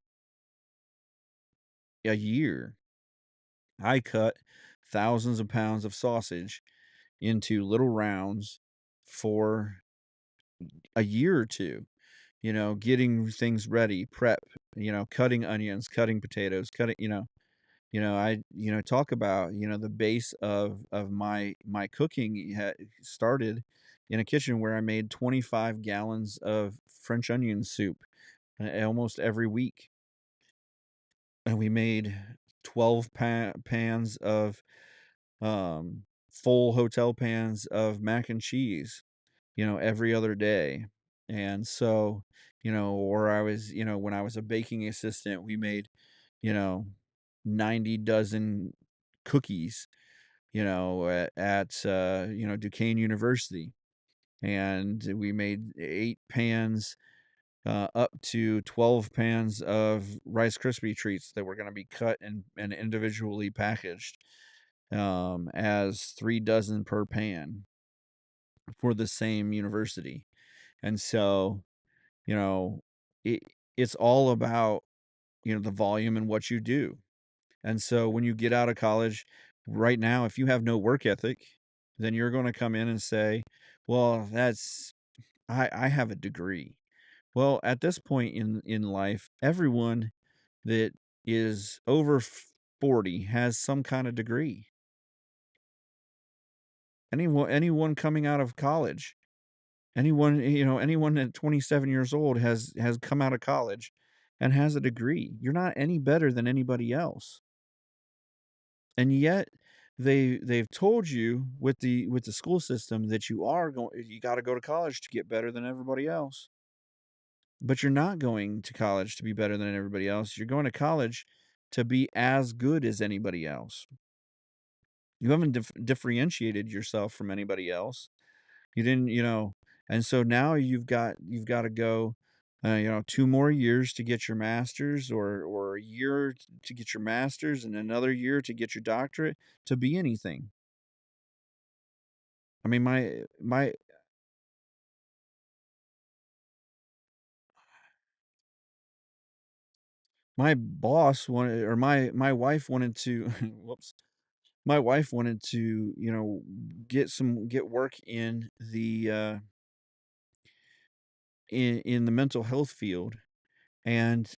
a year. I cut thousands of pounds of sausage into little rounds for a year or two, getting things ready, prep, cutting onions, cutting potatoes, I talk about, the base of my cooking started in a kitchen where I made 25 gallons of French onion soup almost every week. And we made 12 pans of full hotel pans of mac and cheese, every other day. And so, or I was, when I was a baking assistant, we made, you know, 90 dozen cookies, at Duquesne University. And we made 8 pans, up to 12 pans of Rice Krispie treats that were going to be cut and individually packaged, as 3 dozen per pan for the same university. And so, you know, it it's all about, the volume and what you do. And so when you get out of college, right now, if you have no work ethic, then you're going to come in and say, "Well, I have a degree." Well, at this point in life, everyone that is over 40 has some kind of degree. Anyone coming out of college, anyone at 27 years old has come out of college and has a degree. You're not any better than anybody else. And yet they've told you with the school system that you got to go to college to get better than everybody else. But you're not going to college to be better than everybody else. You're going to college to be as good as anybody else. You haven't differentiated yourself from anybody else. You didn't, and so now you've got to go. You know, 2 more years to get your master's or a year to get your master's and another year to get your doctorate to be anything. I mean, my boss wanted or my wife wanted to whoops. My wife wanted to, get work in the mental health field, and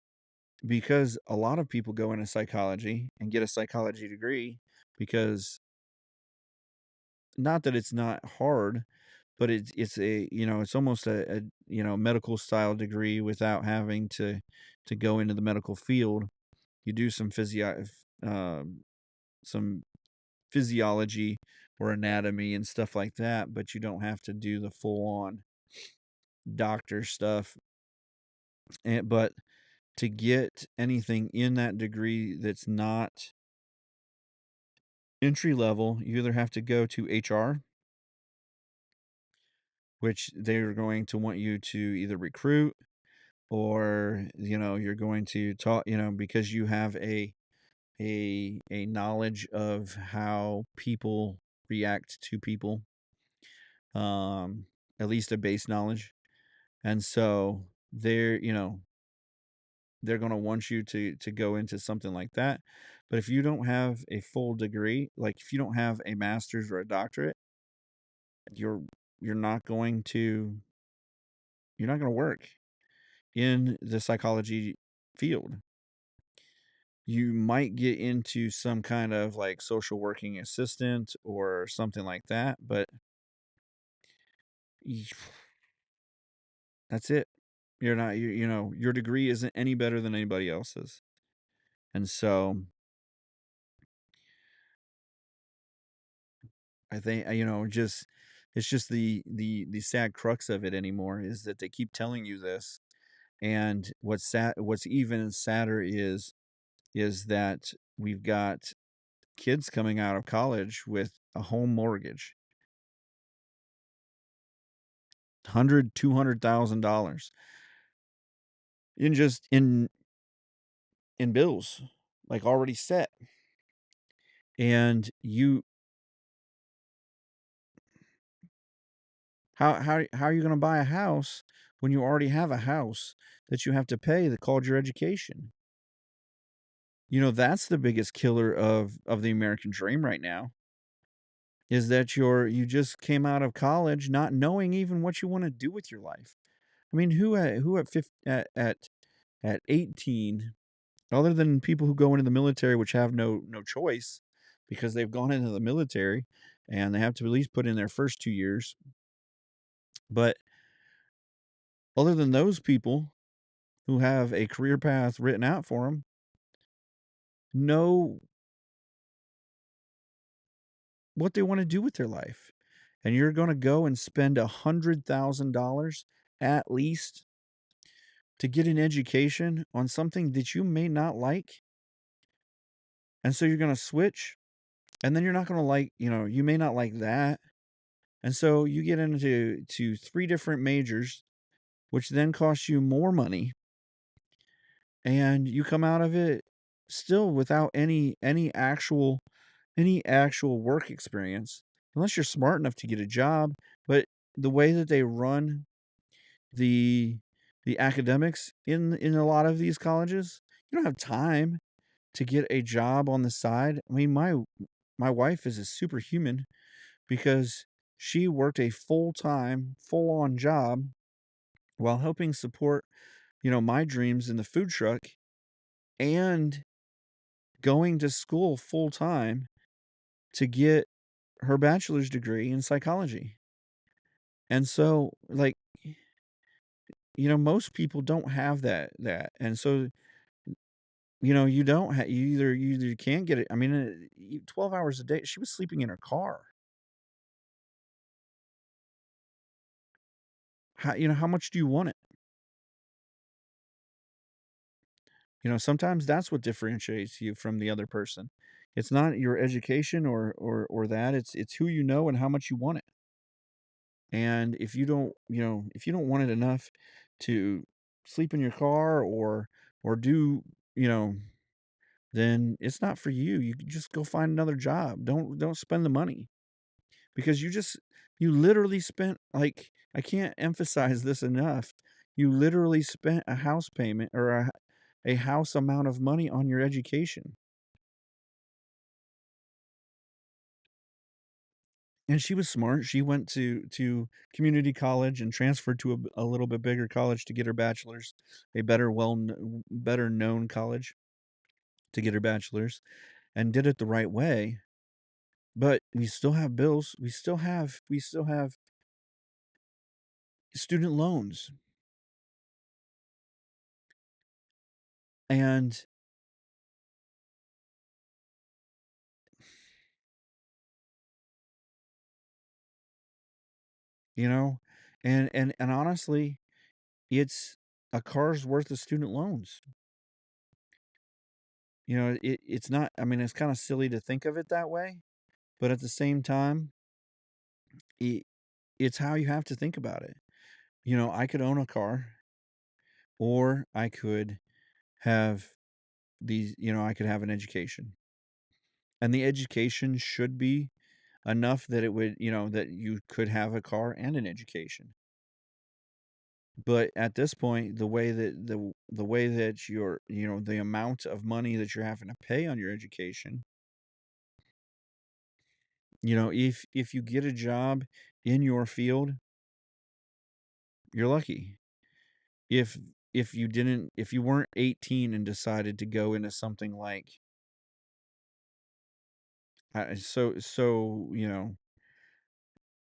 because a lot of people go into psychology and get a psychology degree because not that it's not hard, but it's it's almost a medical style degree without having to go into the medical field. You do um, some physiology or anatomy and stuff like that, but you don't have to do the full on doctor stuff. But to get anything in that degree that's not entry level, you either have to go to HR, which they're going to want you to either recruit or you're going to talk, because you have a knowledge of how people react to people, um at least a base knowledge. And so they're going to want you to go into something like that. But if you don't have a full degree, like if you don't have a master's or a doctorate, you're you're not going to you're not going to work in the psychology field. You might get into some kind of like social working assistant or something like that, but y- that's it. You're not your degree isn't any better than anybody else's. And so I think just it's just the sad crux of it anymore is that they keep telling you this. And what's even sadder is that we've got kids coming out of college with a home mortgage, 200,000 $200,000 in just in bills, like already set. And you how are you going to buy a house when you already have a house that you have to pay that called your education? That's the biggest killer of the American dream right now, is that you just came out of college not knowing even what you wanna do with your life. I mean, who at 18, other than people who go into the military, which have no choice because they've gone into the military and they have to at least put in their first 2 years, but other than those people who have a career path written out for them, know what they wanna do with their life. And you're gonna go and spend $100,000 at least to get an education on something that you may not like, and so you're gonna switch, and then you're not gonna like you may not like that, and so you get into 3 different majors, which then cost you more money, and you come out of it still without any actual work experience, unless you're smart enough to get a job. But the way that they run the the academics in a lot of these colleges, you don't have time to get a job on the side. I mean, my wife is a superhuman because she worked a full-time, full-on job while helping support, my dreams in the food truck and going to school full-time to get her bachelor's degree in psychology. And so, like, most people don't have that. And so, you don't ha you either can't get it. I mean, 12 hours a day, she was sleeping in her car. How much do you want it? Sometimes that's what differentiates you from the other person. It's not your education or that, it's who you know and how much you want it. And if you don't want it enough to sleep in your car or do, you know, then it's not for you. You can just go find another job. Don't spend the money because you literally spent like I can't emphasize this enough. You literally spent a house payment or a house amount of money on your education. And she was smart. She went to community college and transferred to a little bit bigger college to get her bachelor's, a better known college to get her bachelor's, and did it the right way. But we still have bills. We still have student loans. And, you know, and honestly, it's a car's worth of student loans. It's not, I mean, it's kind of silly to think of it that way, but at the same time, it, it's how you have to think about it. I could own a car or I could have I could have an education. And the education should be enough that it would, that you could have a car and an education. But at this point, the way that the amount of money that you're having to pay on your education, if you get a job in your field, you're lucky. If if you weren't 18 and decided to go into something like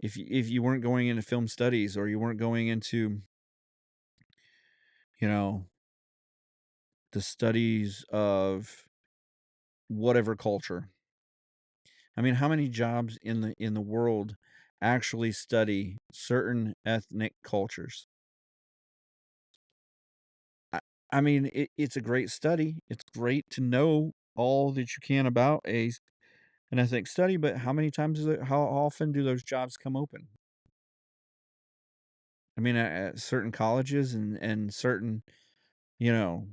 if you weren't going into film studies or you weren't going into, you know, the studies of whatever culture. I mean, how many jobs in the world actually study certain ethnic cultures? I, I mean, it's a great study. It's great to know all that you can about an ethnic study, but how often do those jobs come open? I mean, at certain colleges and certain, you know,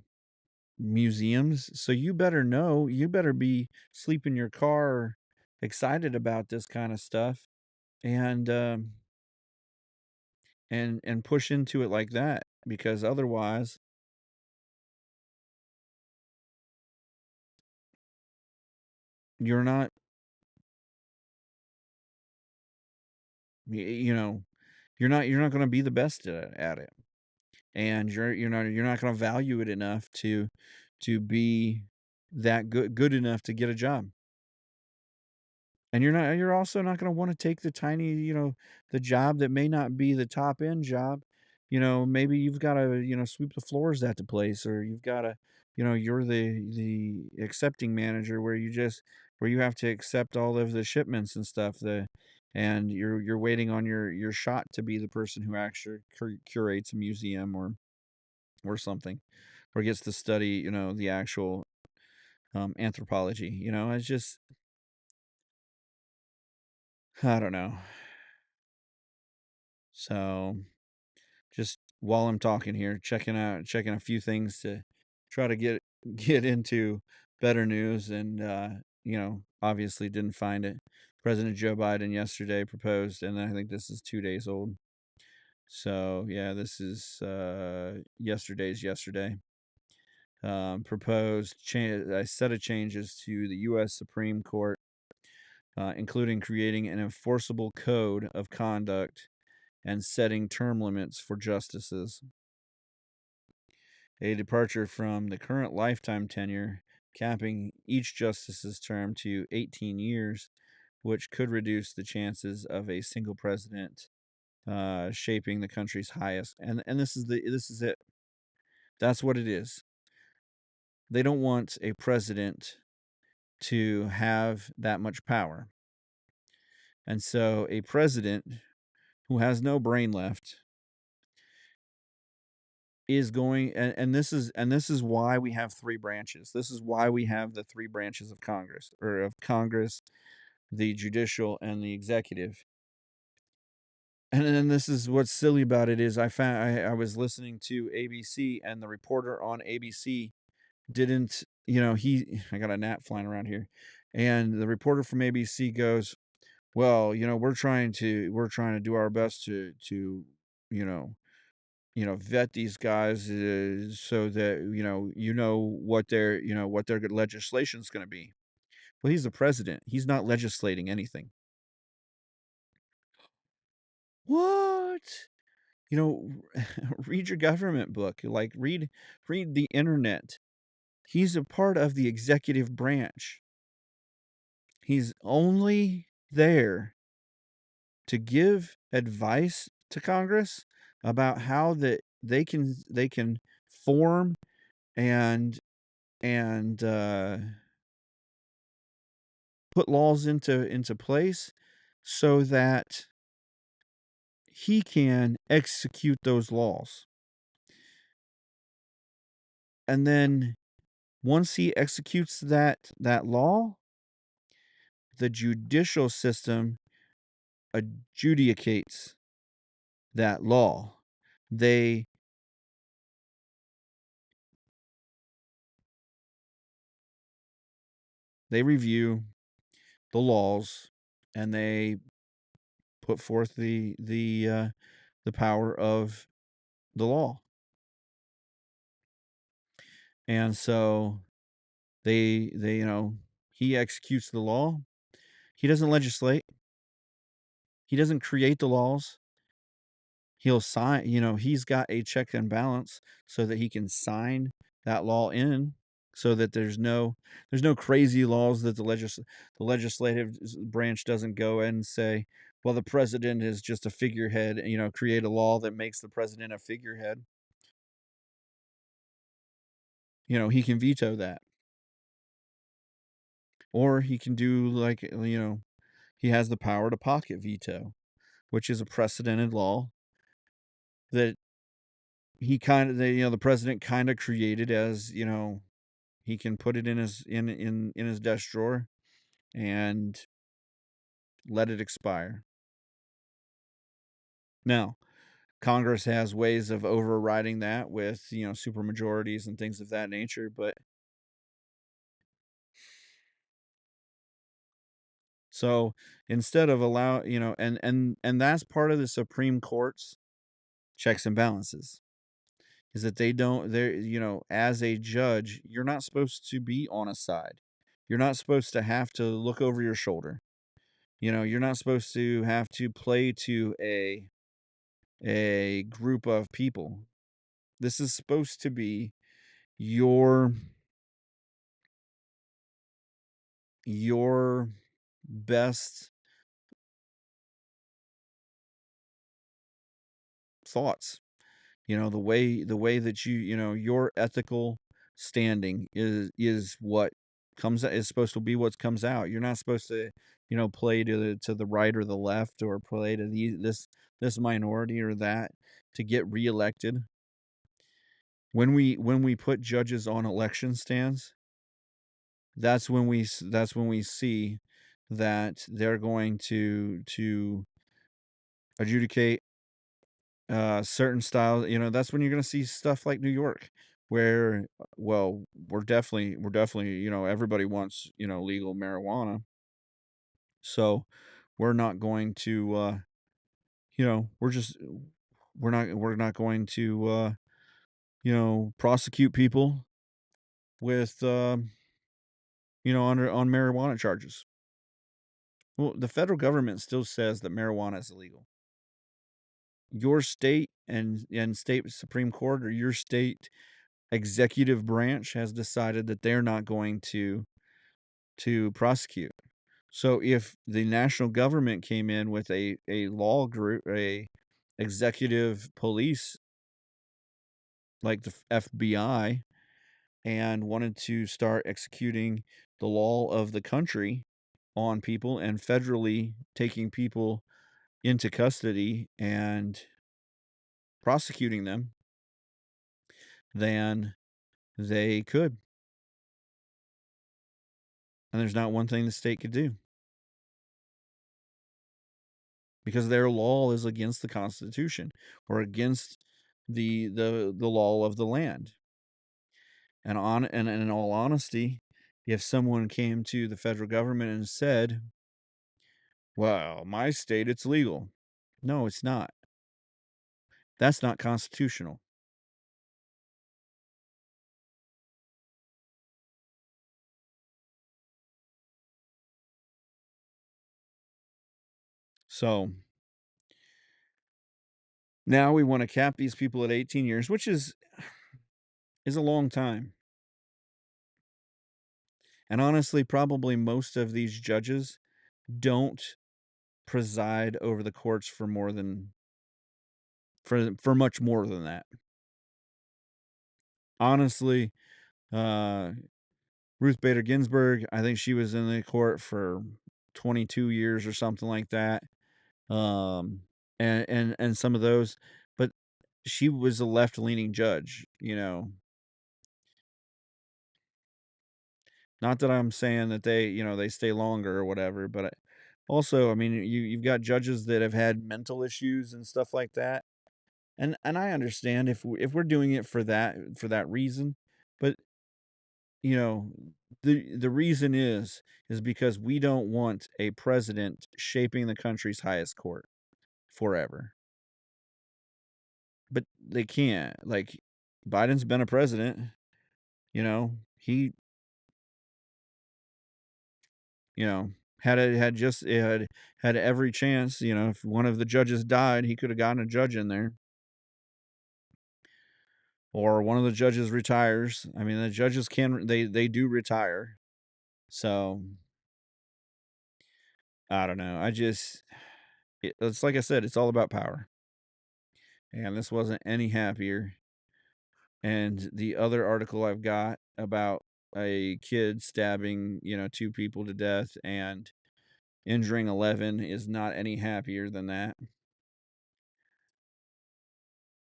museums. So you better be sleep in your car excited about this kind of stuff and and push into it like that because otherwise you're not you know you're not going to be the best at it, and you're not going to value it enough to be that good enough to get a job. And you're also not gonna wanna take the tiny, the job that may not be the top end job. Maybe you've gotta, sweep the floors at the place, or you've gotta, you're the accepting manager where you have to accept all of the shipments and stuff, and you're waiting on your shot to be the person who actually curates a museum or something, or gets to study, the actual, anthropology. It's just I don't know. So just while I'm talking here, checking a few things to try to get into better news and obviously didn't find it. President Joe Biden yesterday proposed, and I think this is 2 days old. So yeah, this is yesterday's yesterday. Proposed a set of changes to the U.S. Supreme Court, including creating an enforceable code of conduct and setting term limits for justices. A departure from the current lifetime tenure, capping each justice's term to 18 years, which could reduce the chances of a single president shaping the country's highest. And this is it. That's what it is. They don't want a president to have that much power. And so a president who has no brain left is going and this is why we have three branches. This is why we have the three branches of Congress, the judicial and the executive. And then this is what's silly about it is I was listening to ABC, and the reporter on ABC didn't, he I got a gnat flying around here. And the reporter from ABC goes, "Well, we're trying to do our best to, you know, vet these guys, so that, what their legislation's going to be." Well, he's the president. He's not legislating anything. What? You know, read your government book. Like, read the internet. He's a part of the executive branch. He's only there to give advice to Congress about how that they can form and and put laws into place so that he can execute those laws. And then once he executes that law, the judicial system adjudicates that law. They they review the laws, and they put forth the power of the law. And so he executes the law. He doesn't legislate. He doesn't create the laws. He'll sign, he's got a check and balance so that he can sign that law in, so that there's no crazy laws that the legislative branch doesn't go in and say, well, the president is just a figurehead, create a law that makes the president a figurehead. He can veto that. Or he can do, like, he has the power to pocket veto, which is a precedented law that the president kind of created, as, he can put it in his desk drawer and let it expire. Now, Congress has ways of overriding that with, supermajorities and things of that nature, but so instead of and that's part of the Supreme Court's checks and balances, is that as a judge, you're not supposed to be on a side. You're not supposed to have to look over your shoulder. You're not supposed to have to play to a group of people. This is supposed to be your your best thoughts. The way that your ethical standing is what is supposed to be what comes out. You're not supposed to, play to the right or the left, or play to this minority or that to get reelected. When we put judges on election stands, that's when we see that they're going to adjudicate certain styles. That's when you're going to see stuff like New York, where, well, we're definitely, everybody wants, legal marijuana. So we're not going to, we're not going to, prosecute people with, on marijuana charges. Well, the federal government still says that marijuana is illegal. Your state and state Supreme Court, or your state executive branch, has decided that they're not going to prosecute. So if the national government came in with a law group, a executive police like the FBI, and wanted to start executing the law of the country on people, and federally taking people into custody and prosecuting them, then they could. And there's not one thing the state could do. because their law is against the Constitution or against the law of the land. And in all honesty, if someone came to the federal government and said, "Well, my state, it's legal." No, it's not. That's not constitutional. So now we want to cap these people at 18 years, which is a long time. And honestly, probably most of these judges don't preside over the courts for more than for much more than that. Honestly, uh Ruth Bader Ginsburg, I think she was in the court for 22 years or something like that. Um and some of those, but she was a left-leaning judge, you know. Not that I'm saying that they stay longer or whatever, but also, I mean, you've got judges that have had mental issues and stuff like that. And I understand if we're doing it for that reason, but you know, the reason is because we don't want a president shaping the country's highest court forever. But they can't. Like Biden's been a president, you know. He, had every chance, if one of the judges died, he could have gotten a judge in there. Or one of the judges retires. I mean, the judges they do retire. So, I don't know. It's like I said, it's all about power. And this wasn't any happier. And the other article I've got about a kid stabbing, two people to death and injuring 11 is not any happier than that.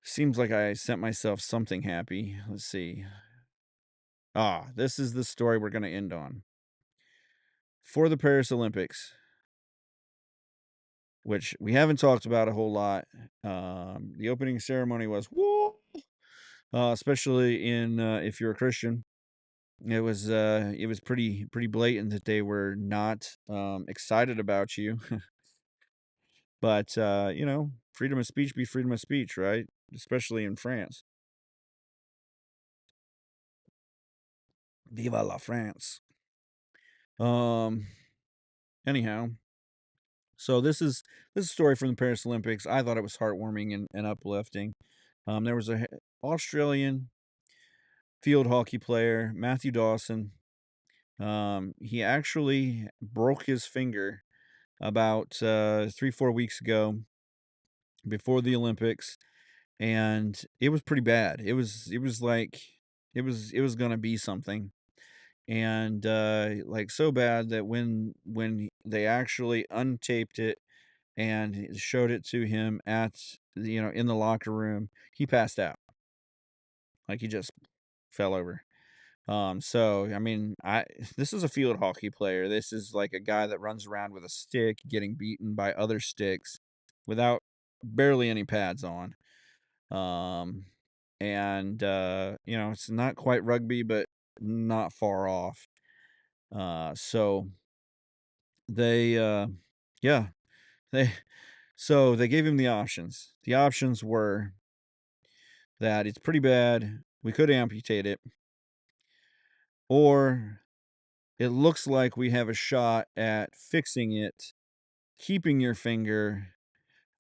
Seems like I sent myself something happy. Let's see. This is the story we're going to end on. For the Paris Olympics, which we haven't talked about a whole lot. The opening ceremony was woo, especially in if you're a Christian. It was pretty blatant that they were not excited about you. But freedom of speech be freedom of speech, right? Especially in France. Viva la France. Um. Anyhow, so this is a story from the Paris Olympics. I thought it was heartwarming and uplifting. There was a Australian field hockey player, Matthew Dawson. He actually broke his finger about 3-4 weeks ago before the Olympics, and it was pretty bad. It was like it was gonna be something, and like so bad that when they actually untaped it and showed it to him at in the locker room, he passed out. Like he just fell over. So I mean, I this is a field hockey player. This is like a guy that runs around with a stick, getting beaten by other sticks without barely any pads on. Um, and it's not quite rugby, but not far off. So they, yeah, they, so they gave him the options. The options were that it's pretty bad. We could amputate it, or it looks like we have a shot at fixing it, keeping your finger.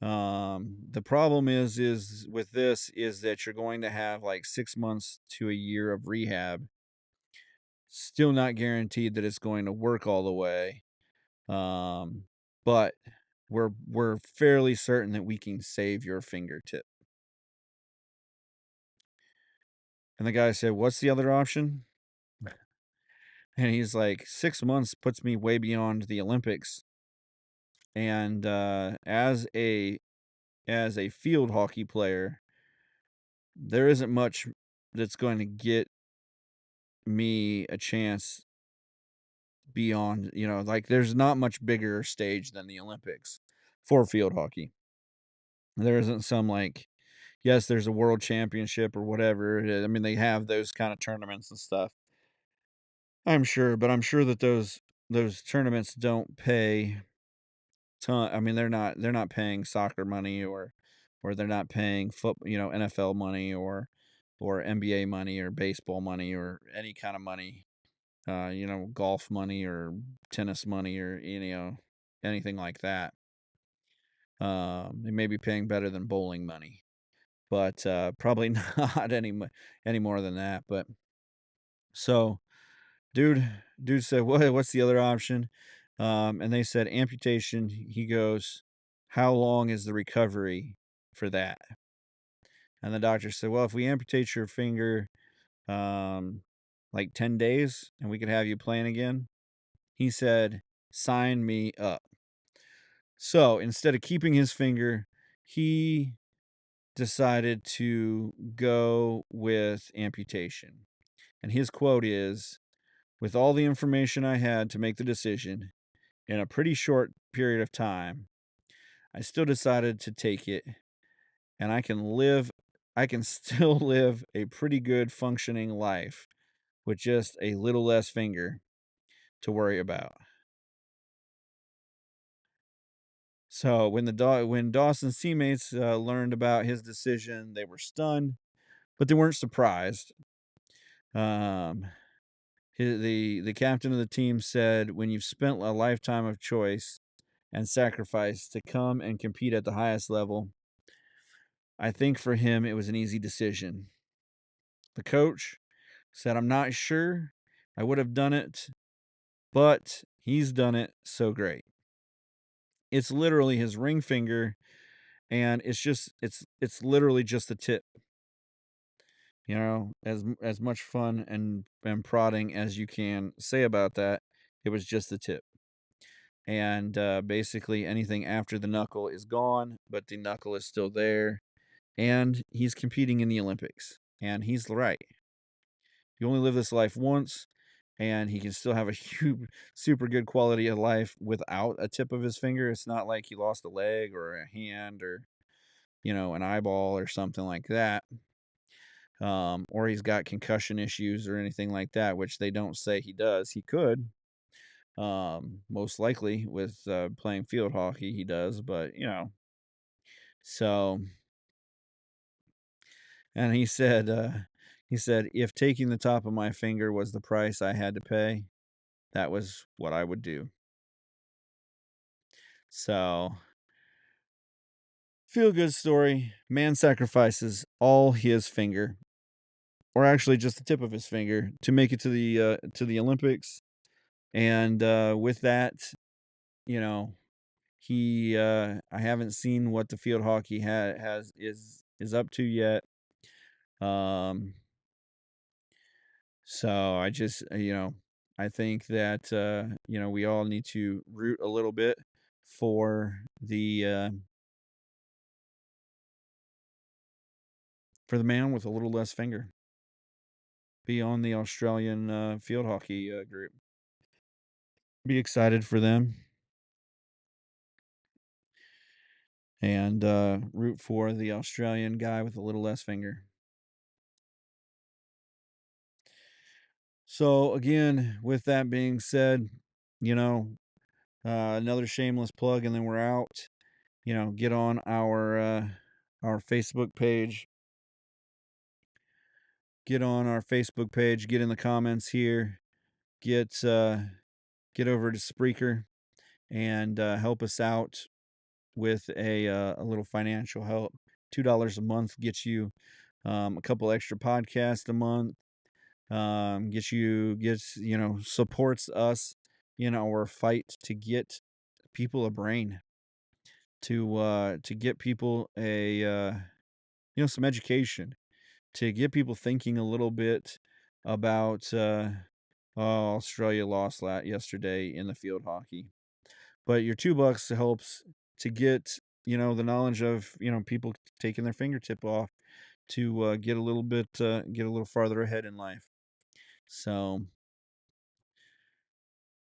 The problem is with this is that you're going to have like 6 months to a year of rehab. Still not guaranteed that it's going to work all the way. But we're fairly certain that we can save your fingertip. And the guy said, "What's the other option?" And he's like, "6 months puts me way beyond the Olympics." And as a field hockey player, there isn't much that's going to get me a chance beyond, like there's not much bigger stage than the Olympics for field hockey. There isn't some like, yes, there's a world championship or whatever. I mean, they have those kind of tournaments and stuff. I'm sure, but I'm sure that those tournaments don't pay ton. I mean, they're not paying soccer money or they're not paying NFL money or NBA money or baseball money or any kind of money. Golf money or tennis money or anything like that. They may be paying better than bowling money, but probably not any more than that. But so, dude, dude said, What's the other option?" And they said amputation. He goes, "How long is the recovery for that?" And the doctor said, "Well, if we amputate your finger, um, like 10 days, and we could have you playing again." He said, "Sign me up." So instead of keeping his finger, he decided to go with amputation. And his quote is, "With all the information I had to make the decision in a pretty short period of time, I still decided to take it, and I can still live a pretty good functioning life with just a little less finger to worry about." So when Dawson's teammates learned about his decision, they were stunned, but they weren't surprised. Um, the captain of the team said, "When you've spent a lifetime of choice and sacrifice to come and compete at the highest level, I think for him it was an easy decision." The coach said, "I'm not sure I would have done it, but he's done it so great." It's literally his ring finger, and it's literally just the tip. As much fun and prodding as you can say about that, it was just the tip. And basically, anything after the knuckle is gone, but the knuckle is still there, and he's competing in the Olympics. And he's right. You only live this life once, and he can still have a huge, super good quality of life without a tip of his finger. It's not like he lost a leg or a hand or an eyeball or something like that. Or he's got concussion issues or anything like that, which they don't say he does. He could, most likely with playing field hockey, he does, but so. And he said, "If taking the top of my finger was the price I had to pay, that was what I would do." So, feel good story. Man sacrifices all his finger, or actually just the tip of his finger, to make it to the Olympics. And with that, you know, I haven't seen what the field hockey has is up to yet. Um, so I think that we all need to root a little bit for the man with a little less finger. Be on the Australian field hockey group. Be excited for them and root for the Australian guy with a little less finger. So again, with that being said, you know, another shameless plug, and then we're out. Get on our Facebook page. Get on our Facebook page. Get in the comments here. Get over to Spreaker and help us out with a little financial help. $2 a month gets you a couple extra podcasts a month. Supports us in our fight to get people a brain, to get people some education, to get people thinking a little bit about oh, Australia lost yesterday in the field hockey. But your $2 helps to get the knowledge of people taking their fingertip off to get a little farther ahead in life. So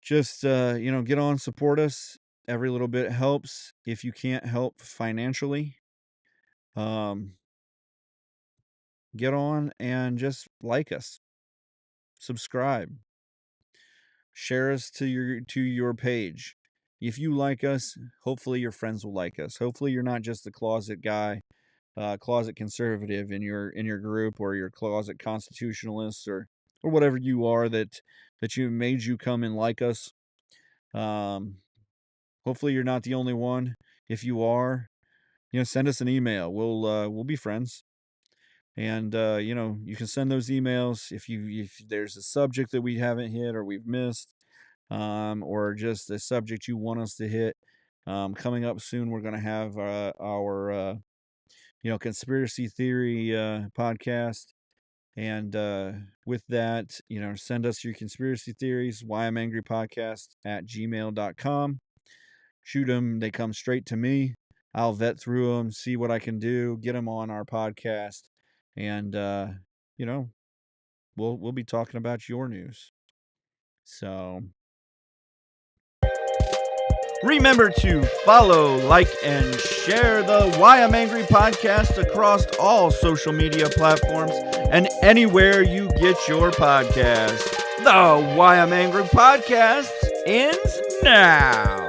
just get on, support us. Every little bit helps. If you can't help financially, um, get on and just like us, subscribe, share us to your page. If you like us, hopefully your friends will like us. Hopefully you're not just a closet guy, closet conservative in your group, or your closet constitutionalists, or whatever you are that you made you come and like us. Um, Hopefully you're not the only one. If you are, send us an email. We'll be friends. And you can send those emails if there's a subject that we haven't hit or we've missed, or just a subject you want us to hit. Coming up soon, we're going to have our conspiracy theory podcast. And with that, send us your conspiracy theories, whyimangrypodcast@gmail.com. Shoot them. They come straight to me. I'll vet through them, see what I can do, get them on our podcast. And, we'll be talking about your news. So remember to follow, like, and share the Why I'm Angry podcast across all social media platforms and anywhere you get your podcast. The Why I'm Angry podcast ends now.